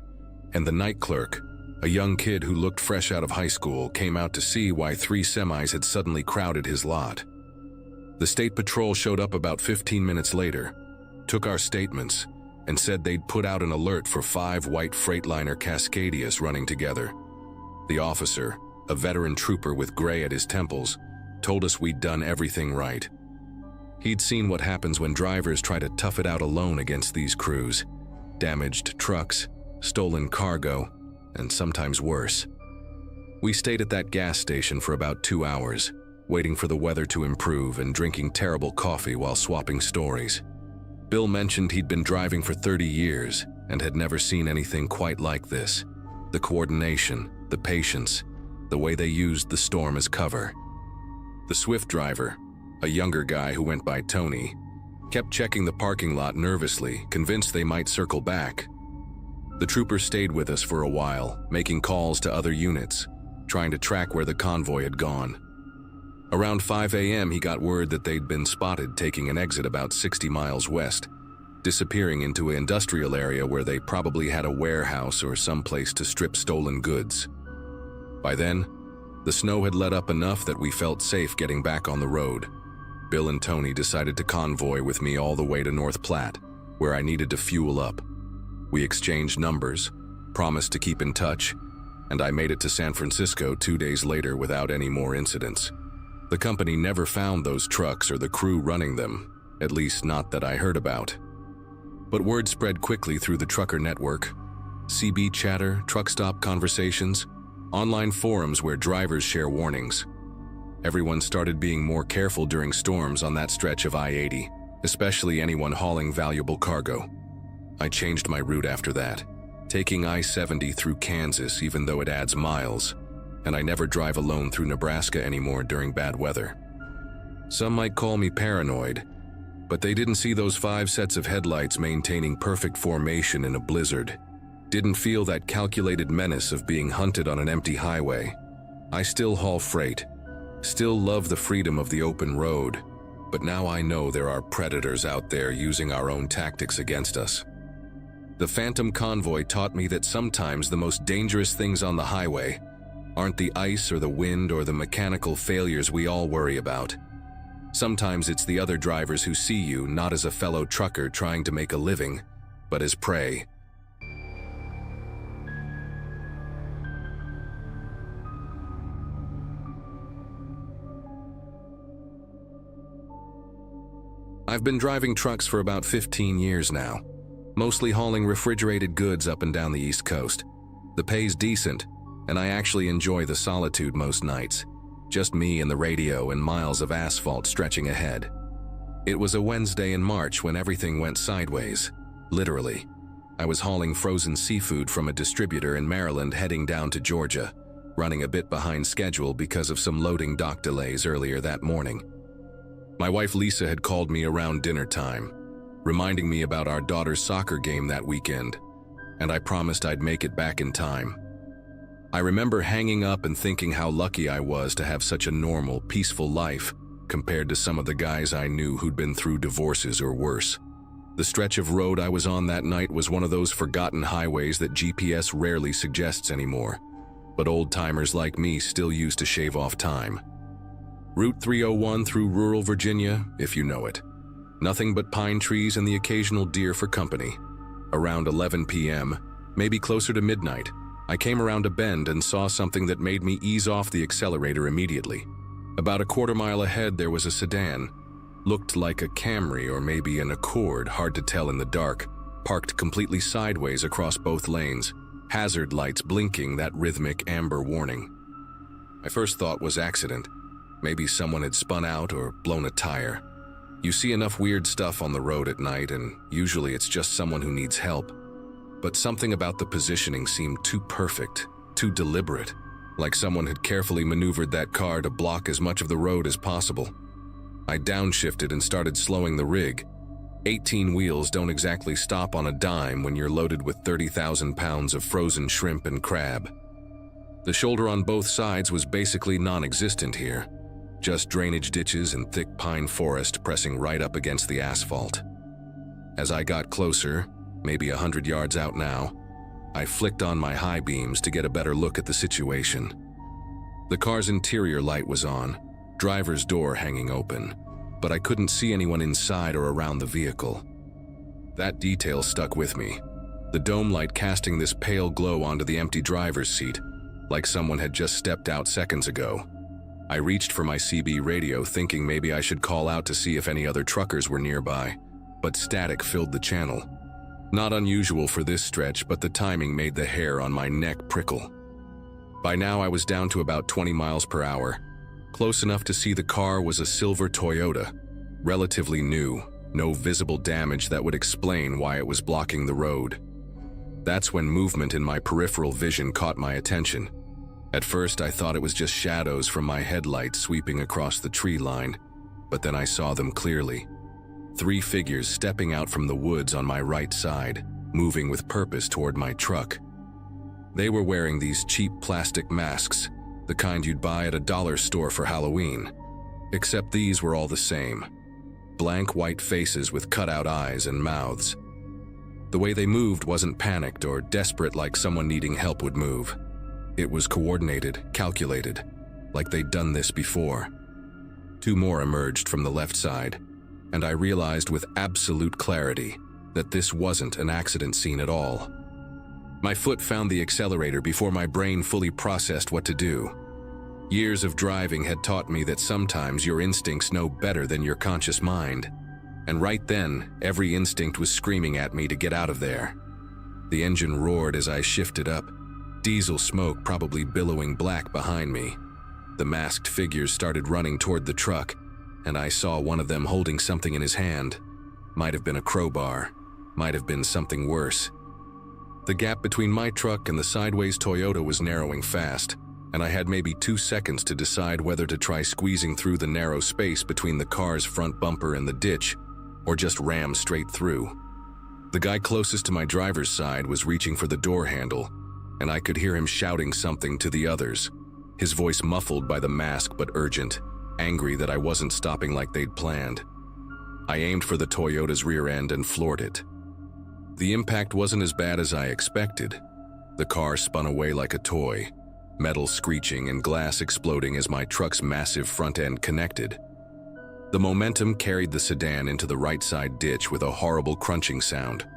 and the night clerk, a young kid who looked fresh out of high school, came out to see why 3 semis had suddenly crowded his lot. The State Patrol showed up about 15 minutes later, took our statements, and said they'd put out an alert for 5 white Freightliner Cascadias running together. The officer, a veteran trooper with gray at his temples, told us we'd done everything right. He'd seen what happens when drivers try to tough it out alone against these crews. Damaged trucks, stolen cargo, and sometimes worse. We stayed at that gas station for about 2 hours, waiting for the weather to improve and drinking terrible coffee while swapping stories. Bill mentioned he'd been driving for 30 years and had never seen anything quite like this. The coordination, the patience, the way they used the storm as cover. The swift driver, a younger guy who went by Tony, kept checking the parking lot nervously, convinced they might circle back. The trooper stayed with us for a while, making calls to other units, trying to track where the convoy had gone. Around 5 a.m. he got word that they'd been spotted taking an exit about 60 miles west, disappearing into an industrial area where they probably had a warehouse or some place to strip stolen goods. By then, the snow had let up enough that we felt safe getting back on the road. Bill and Tony decided to convoy with me all the way to North Platte, where I needed to fuel up. We exchanged numbers, promised to keep in touch, and I made it to San Francisco 2 days later without any more incidents. The company never found those trucks or the crew running them, at least not that I heard about. But word spread quickly through the trucker network. CB chatter, truck stop conversations, online forums where drivers share warnings. Everyone started being more careful during storms on that stretch of I-80, especially anyone hauling valuable cargo. I changed my route after that, taking I-70 through Kansas even though it adds miles, and I never drive alone through Nebraska anymore during bad weather. Some might call me paranoid, but they didn't see those 5 sets of headlights maintaining perfect formation in a blizzard, didn't feel that calculated menace of being hunted on an empty highway. I still haul freight, still love the freedom of the open road, but now I know there are predators out there using our own tactics against us. The Phantom Convoy taught me that sometimes the most dangerous things on the highway aren't the ice or the wind or the mechanical failures we all worry about. Sometimes it's the other drivers who see you not as a fellow trucker trying to make a living, but as prey. I've been driving trucks for about 15 years now, mostly hauling refrigerated goods up and down the East Coast. The pay's decent, and I actually enjoy the solitude most nights. Just me and the radio and miles of asphalt stretching ahead. It was a Wednesday in March when everything went sideways. Literally. I was hauling frozen seafood from a distributor in Maryland heading down to Georgia, running a bit behind schedule because of some loading dock delays earlier that morning. My wife Lisa had called me around dinner time, reminding me about our daughter's soccer game that weekend, and I promised I'd make it back in time. I remember hanging up and thinking how lucky I was to have such a normal, peaceful life compared to some of the guys I knew who'd been through divorces or worse. The stretch of road I was on that night was one of those forgotten highways that GPS rarely suggests anymore, but old-timers like me still use to shave off time. Route 301 through rural Virginia, if you know it. Nothing but pine trees and the occasional deer for company. Around 11 p.m., maybe closer to midnight, I came around a bend and saw something that made me ease off the accelerator immediately. About a quarter mile ahead there was a sedan. Looked like a Camry or maybe an Accord, hard to tell in the dark, parked completely sideways across both lanes, hazard lights blinking that rhythmic amber warning. My first thought was accident. Maybe someone had spun out or blown a tire. You see enough weird stuff on the road at night, and usually it's just someone who needs help. But something about the positioning seemed too perfect, too deliberate, like someone had carefully maneuvered that car to block as much of the road as possible. I downshifted and started slowing the rig. 18 wheels don't exactly stop on a dime when you're loaded with 30,000 pounds of frozen shrimp and crab. The shoulder on both sides was basically non-existent here. Just drainage ditches and thick pine forest pressing right up against the asphalt. As I got closer, maybe 100 yards out now, I flicked on my high beams to get a better look at the situation. The car's interior light was on, driver's door hanging open, but I couldn't see anyone inside or around the vehicle. That detail stuck with me, the dome light casting this pale glow onto the empty driver's seat, like someone had just stepped out seconds ago. I reached for my CB radio thinking maybe I should call out to see if any other truckers were nearby, but static filled the channel. Not unusual for this stretch, but the timing made the hair on my neck prickle. By now I was down to about 20 miles per hour, close enough to see the car was a silver Toyota, relatively new, no visible damage that would explain why it was blocking the road. That's when movement in my peripheral vision caught my attention. At first I thought it was just shadows from my headlights sweeping across the tree line, but then I saw them clearly. 3 figures stepping out from the woods on my right side, moving with purpose toward my truck. They were wearing these cheap plastic masks, the kind you'd buy at a dollar store for Halloween. Except these were all the same. Blank white faces with cutout eyes and mouths. The way they moved wasn't panicked or desperate like someone needing help would move. It was coordinated, calculated, like they'd done this before. 2 more emerged from the left side, and I realized with absolute clarity that this wasn't an accident scene at all. My foot found the accelerator before my brain fully processed what to do. Years of driving had taught me that sometimes your instincts know better than your conscious mind. And right then, every instinct was screaming at me to get out of there. The engine roared as I shifted up, diesel smoke probably billowing black behind me. The masked figures started running toward the truck, and I saw one of them holding something in his hand. Might have been a crowbar, might have been something worse. The gap between my truck and the sideways Toyota was narrowing fast, and I had maybe 2 seconds to decide whether to try squeezing through the narrow space between the car's front bumper and the ditch, or just ram straight through. The guy closest to my driver's side was reaching for the door handle, and I could hear him shouting something to the others. his voice muffled by the mask but urgent, angry that I wasn't stopping like they'd planned. I aimed for the Toyota's rear end and floored it. The impact wasn't as bad as I expected. The car spun away like a toy, metal screeching and glass exploding as my truck's massive front end connected. The momentum carried the sedan into the right side ditch with a horrible crunching sound.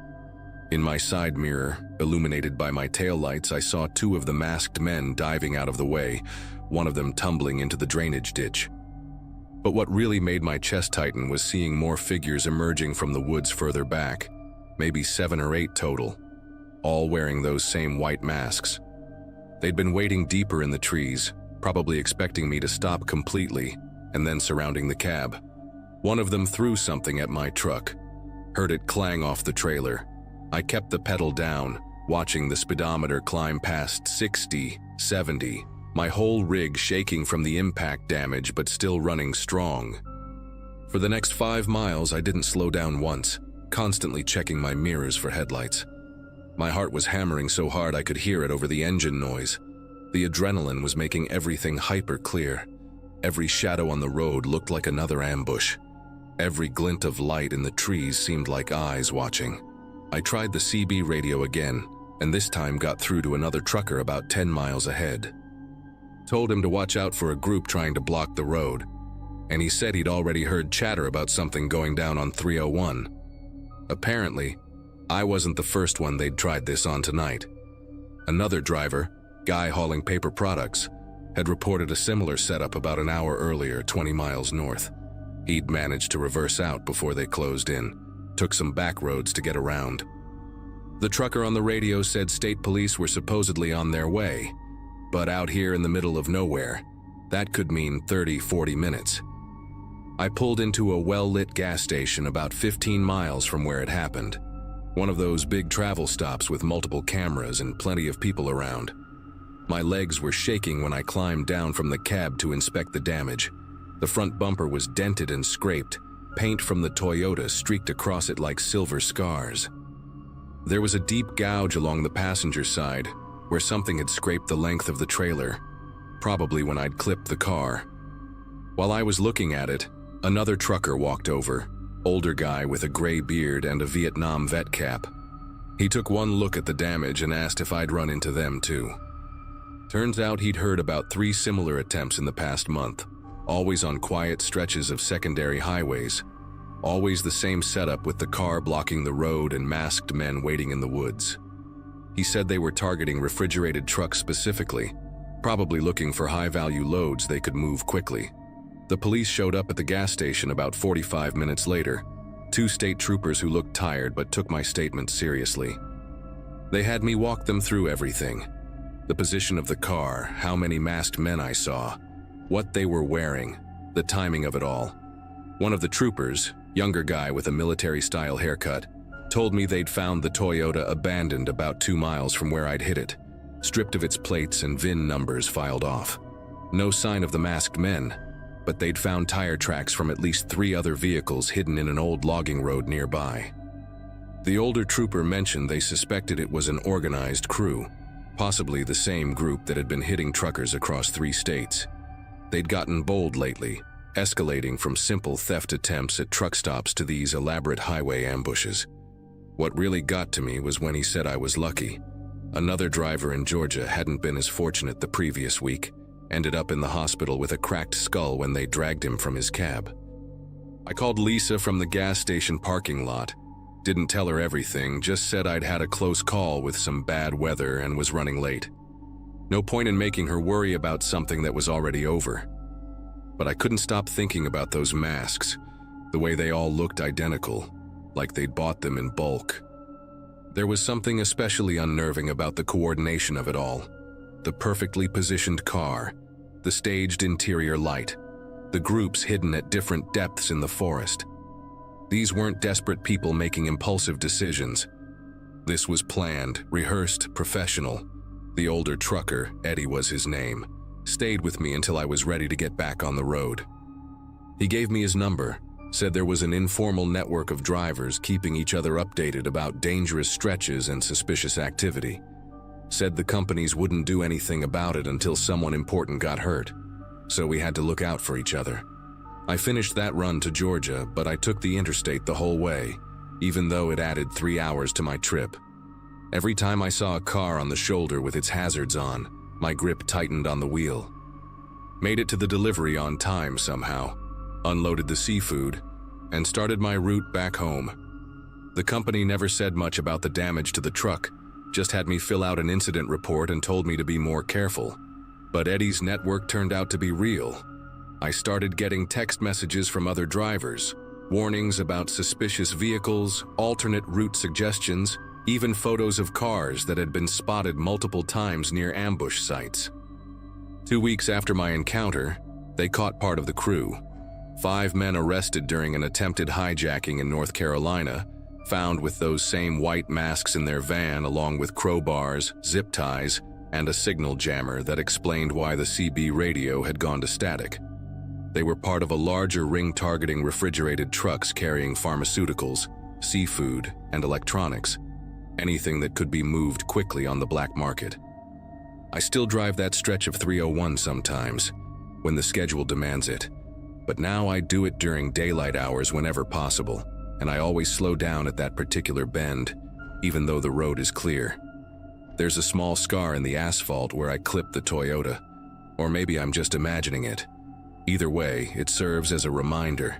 In my side mirror, illuminated by my taillights, I saw two of the masked men diving out of the way, one of them tumbling into the drainage ditch. But what really made my chest tighten was seeing more figures emerging from the woods further back, maybe 7 or 8 total, all wearing those same white masks. They'd been waiting deeper in the trees, probably expecting me to stop completely, and then surrounding the cab. One of them threw something at my truck. Heard it clang off the trailer. I kept the pedal down, watching the speedometer climb past 60, 70, my whole rig shaking from the impact damage but still running strong. For the next 5 miles, I didn't slow down once, constantly checking my mirrors for headlights. My heart was hammering so hard I could hear it over the engine noise. The adrenaline was making everything hyper clear. Every shadow on the road looked like another ambush. Every glint of light in the trees seemed like eyes watching. I tried the CB radio again, and this time got through to another trucker about 10 miles ahead. Told him to watch out for a group trying to block the road, and he said he'd already heard chatter about something going down on 301. Apparently, I wasn't the first one they'd tried this on tonight. Another driver, guy hauling paper products, had reported a similar setup about an hour earlier, 20 miles north. He'd managed to reverse out before they closed in, took some back roads to get around. The trucker on the radio said state police were supposedly on their way, but out here in the middle of nowhere, that could mean 30-40 minutes. I pulled into a well-lit gas station about 15 miles from where it happened, one of those big travel stops with multiple cameras and plenty of people around. My legs were shaking when I climbed down from the cab to inspect the damage. The front bumper was dented and scraped. Paint from the Toyota streaked across it like silver scars. There was a deep gouge along the passenger side, where something had scraped the length of the trailer, probably when I'd clipped the car. While I was looking at it, another trucker walked over, older guy with a gray beard and a Vietnam vet cap. He took one look at the damage and asked if I'd run into them too. Turns out he'd heard about 3 similar attempts in the past month, always on quiet stretches of secondary highways, always the same setup with the car blocking the road and masked men waiting in the woods. He said they were targeting refrigerated trucks specifically, probably looking for high-value loads they could move quickly. The police showed up at the gas station about 45 minutes later, 2 state troopers who looked tired but took my statement seriously. They had me walk them through everything: the position of the car, how many masked men I saw, what they were wearing, the timing of it all. One of the troopers, younger guy with a military-style haircut, told me they'd found the Toyota abandoned about 2 miles from where I'd hit it, stripped of its plates and VIN numbers filed off. No sign of the masked men, but they'd found tire tracks from at least 3 other vehicles hidden in an old logging road nearby. The older trooper mentioned they suspected it was an organized crew, possibly the same group that had been hitting truckers across 3 states. They'd gotten bold lately, escalating from simple theft attempts at truck stops to these elaborate highway ambushes. What really got to me was when he said I was lucky. Another driver in Georgia hadn't been as fortunate the previous week, ended up in the hospital with a cracked skull when they dragged him from his cab. I called Lisa from the gas station parking lot. Didn't tell her everything, just said I'd had a close call with some bad weather and was running late. No point in making her worry about something that was already over. But I couldn't stop thinking about those masks, the way they all looked identical, like they'd bought them in bulk. There was something especially unnerving about the coordination of it all. The perfectly positioned car, the staged interior light, the groups hidden at different depths in the forest. These weren't desperate people making impulsive decisions. This was planned, rehearsed, professional. The older trucker, Eddie was his name, stayed with me until I was ready to get back on the road. He gave me his number, said there was an informal network of drivers keeping each other updated about dangerous stretches and suspicious activity. Said the companies wouldn't do anything about it until someone important got hurt, so we had to look out for each other. I finished that run to Georgia, but I took the interstate the whole way, even though it added 3 hours to my trip. Every time I saw a car on the shoulder with its hazards on, my grip tightened on the wheel. Made it to the delivery on time somehow, unloaded the seafood, and started my route back home. The company never said much about the damage to the truck, just had me fill out an incident report and told me to be more careful. But Eddie's network turned out to be real. I started getting text messages from other drivers, warnings about suspicious vehicles, alternate route suggestions, even photos of cars that had been spotted multiple times near ambush sites. 2 weeks after my encounter, they caught part of the crew. 5 men arrested during an attempted hijacking in North Carolina, found with those same white masks in their van along with crowbars, zip ties, and a signal jammer that explained why the CB radio had gone to static. They were part of a larger ring targeting refrigerated trucks carrying pharmaceuticals, seafood, and electronics, anything that could be moved quickly on the black market. I still drive that stretch of 301 sometimes, when the schedule demands it, but now I do it during daylight hours whenever possible, and I always slow down at that particular bend, even though the road is clear. There's a small scar in the asphalt where I clipped the Toyota, or maybe I'm just imagining it. Either way, it serves as a reminder.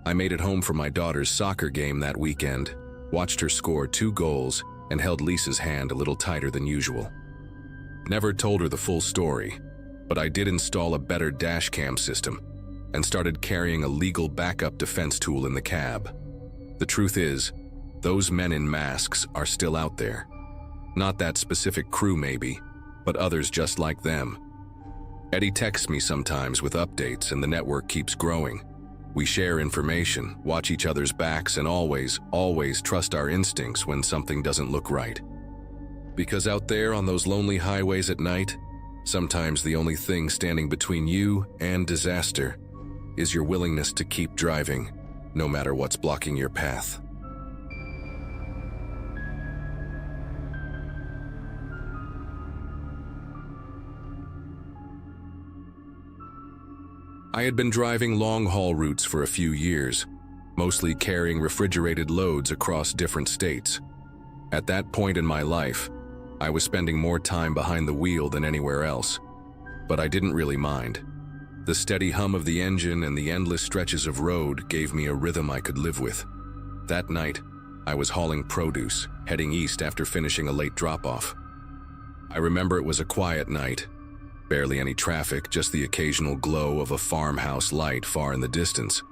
I made it home from my daughter's soccer game that weekend, watched her score 2 goals, and held Lisa's hand a little tighter than usual. Never told her the full story, but I did install a better dash cam system and started carrying a legal backup defense tool in the cab. The truth is, those men in masks are still out there. Not that specific crew maybe, but others just like them. Eddie texts me sometimes with updates and the network keeps growing. We share information, watch each other's backs, and always trust our instincts when something doesn't look right. Because out there on those lonely highways at night, sometimes the only thing standing between you and disaster is your willingness to keep driving, no matter what's blocking your path. I had been driving long-haul routes for a few years, mostly carrying refrigerated loads across different states. At that point in my life, I was spending more time behind the wheel than anywhere else, but I didn't really mind. The steady hum of the engine and the endless stretches of road gave me a rhythm I could live with. That night, I was hauling produce, heading east after finishing a late drop-off. I remember it was a quiet night. Barely any traffic, just the occasional glow of a farmhouse light far in the distance.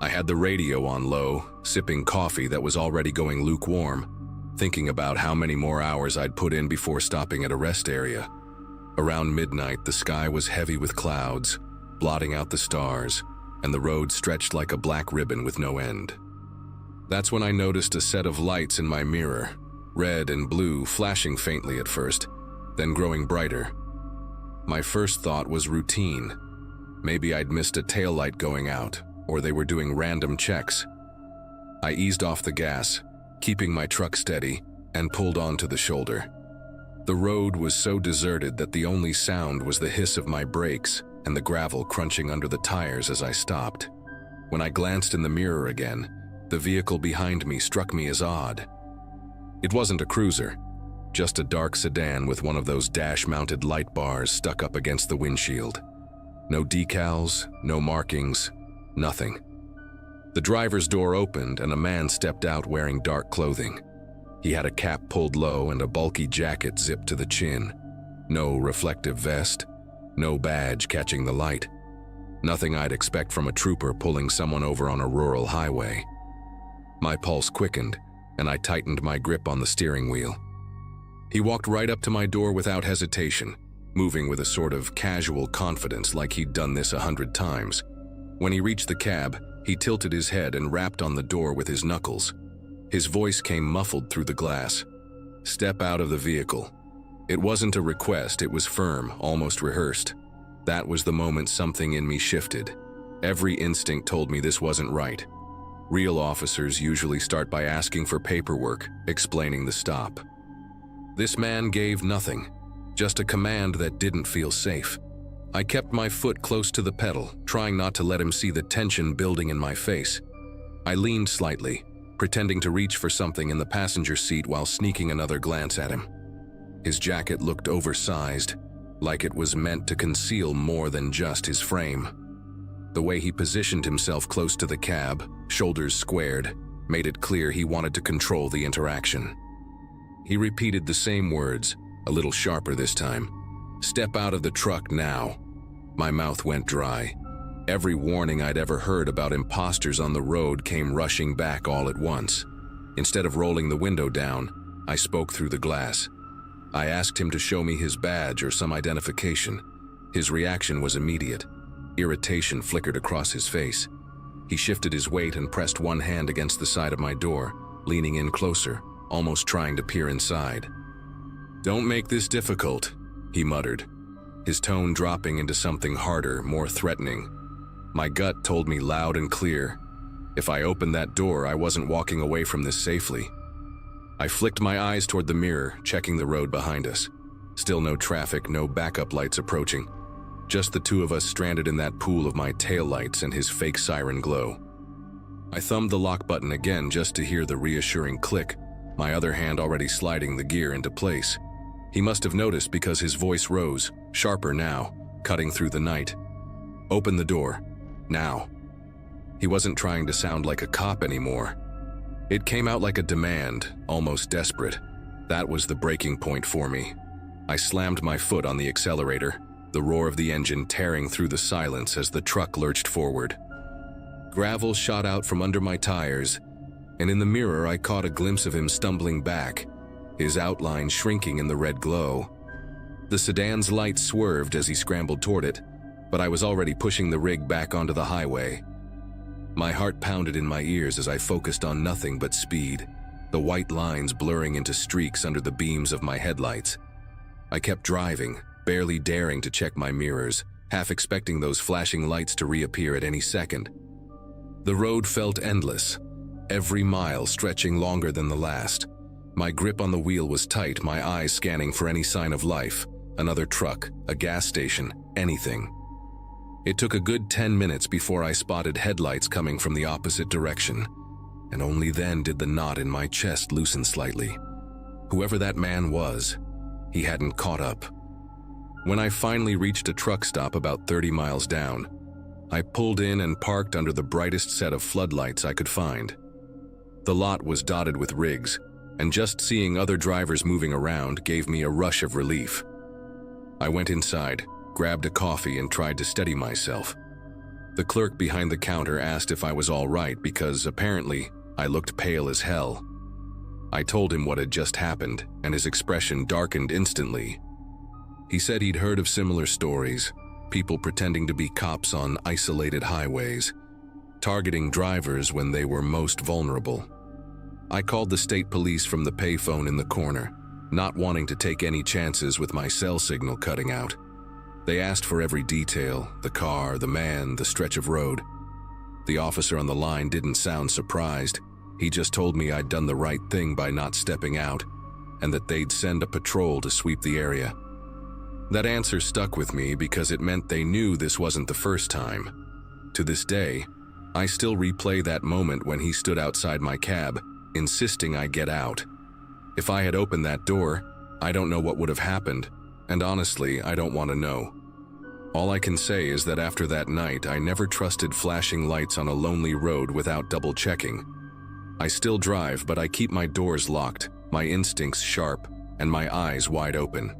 I had the radio on low, sipping coffee that was already going lukewarm, thinking about how many more hours I'd put in before stopping at a rest area. Around midnight, the sky was heavy with clouds, blotting out the stars, and the road stretched like a black ribbon with no end. That's when I noticed a set of lights in my mirror, red and blue, flashing faintly at first, then growing brighter. My first thought was routine. Maybe I'd missed a taillight going out, or they were doing random checks. I eased off the gas, keeping my truck steady, and pulled onto the shoulder. The road was so deserted that the only sound was the hiss of my brakes and the gravel crunching under the tires as I stopped. When I glanced in the mirror again, the vehicle behind me struck me as odd. It wasn't a cruiser, just a dark sedan with one of those dash-mounted light bars stuck up against the windshield. No decals, no markings, nothing. The driver's door opened and a man stepped out wearing dark clothing. He had a cap pulled low and a bulky jacket zipped to the chin. No reflective vest, no badge catching the light. Nothing I'd expect from a trooper pulling someone over on a rural highway. My pulse quickened, and I tightened my grip on the steering wheel. He walked right up to my door without hesitation, moving with a sort of casual confidence like he'd done this 100 times. When he reached the cab, he tilted his head and rapped on the door with his knuckles. His voice came muffled through the glass. "Step out of the vehicle." It wasn't a request, it was firm, almost rehearsed. That was the moment something in me shifted. Every instinct told me this wasn't right. Real officers usually start by asking for paperwork, explaining the stop. This man gave nothing, just a command that didn't feel safe. I kept my foot close to the pedal, trying not to let him see the tension building in my face. I leaned slightly, pretending to reach for something in the passenger seat while sneaking another glance at him. His jacket looked oversized, like it was meant to conceal more than just his frame. The way he positioned himself close to the cab, shoulders squared, made it clear he wanted to control the interaction. He repeated the same words, a little sharper this time. "Step out of the truck now." My mouth went dry. Every warning I'd ever heard about imposters on the road came rushing back all at once. Instead of rolling the window down, I spoke through the glass. I asked him to show me his badge or some identification. His reaction was immediate. Irritation flickered across his face. He shifted his weight and pressed one hand against the side of my door, leaning in closer, almost trying to peer inside. "Don't make this difficult," he muttered, his tone dropping into something harder, more threatening. My gut told me loud and clear, if I opened that door, I wasn't walking away from this safely. I flicked my eyes toward the mirror, checking the road behind us. Still no traffic, no backup lights approaching. Just the two of us stranded in that pool of my taillights and his fake siren glow. I thumbed the lock button again just to hear the reassuring click, my other hand already sliding the gear into place. He must have noticed because his voice rose, sharper now, cutting through the night. "Open the door. Now." He wasn't trying to sound like a cop anymore. It came out like a demand, almost desperate. That was the breaking point for me. I slammed my foot on the accelerator, the roar of the engine tearing through the silence as the truck lurched forward. Gravel shot out from under my tires, and in the mirror I caught a glimpse of him stumbling back, his outline shrinking in the red glow. The sedan's lights swerved as he scrambled toward it, but I was already pushing the rig back onto the highway. My heart pounded in my ears as I focused on nothing but speed, the white lines blurring into streaks under the beams of my headlights. I kept driving, barely daring to check my mirrors, half expecting those flashing lights to reappear at any second. The road felt endless, every mile stretching longer than the last. My grip on the wheel was tight, my eyes scanning for any sign of life, another truck, a gas station, anything. It took a good 10 minutes before I spotted headlights coming from the opposite direction, and only then did the knot in my chest loosen slightly. Whoever that man was, he hadn't caught up. When I finally reached a truck stop about 30 miles down, I pulled in and parked under the brightest set of floodlights I could find. The lot was dotted with rigs, and just seeing other drivers moving around gave me a rush of relief. I went inside, grabbed a coffee, and tried to steady myself. The clerk behind the counter asked if I was all right because apparently I looked pale as hell. I told him what had just happened, and his expression darkened instantly. He said he'd heard of similar stories, people pretending to be cops on isolated highways, targeting drivers when they were most vulnerable. I called the state police from the payphone in the corner, not wanting to take any chances with my cell signal cutting out. They asked for every detail, the car, the man, the stretch of road. The officer on the line didn't sound surprised. He just told me I'd done the right thing by not stepping out, and that they'd send a patrol to sweep the area. That answer stuck with me because it meant they knew this wasn't the first time. To this day, I still replay that moment when he stood outside my cab, insisting I get out. If I had opened that door, I don't know what would have happened, and honestly, I don't want to know. All I can say is that after that night, I never trusted flashing lights on a lonely road without double-checking. I still drive, but I keep my doors locked, my instincts sharp, and my eyes wide open.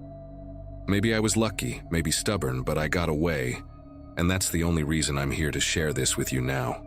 Maybe I was lucky, maybe stubborn, but I got away, and that's the only reason I'm here to share this with you now.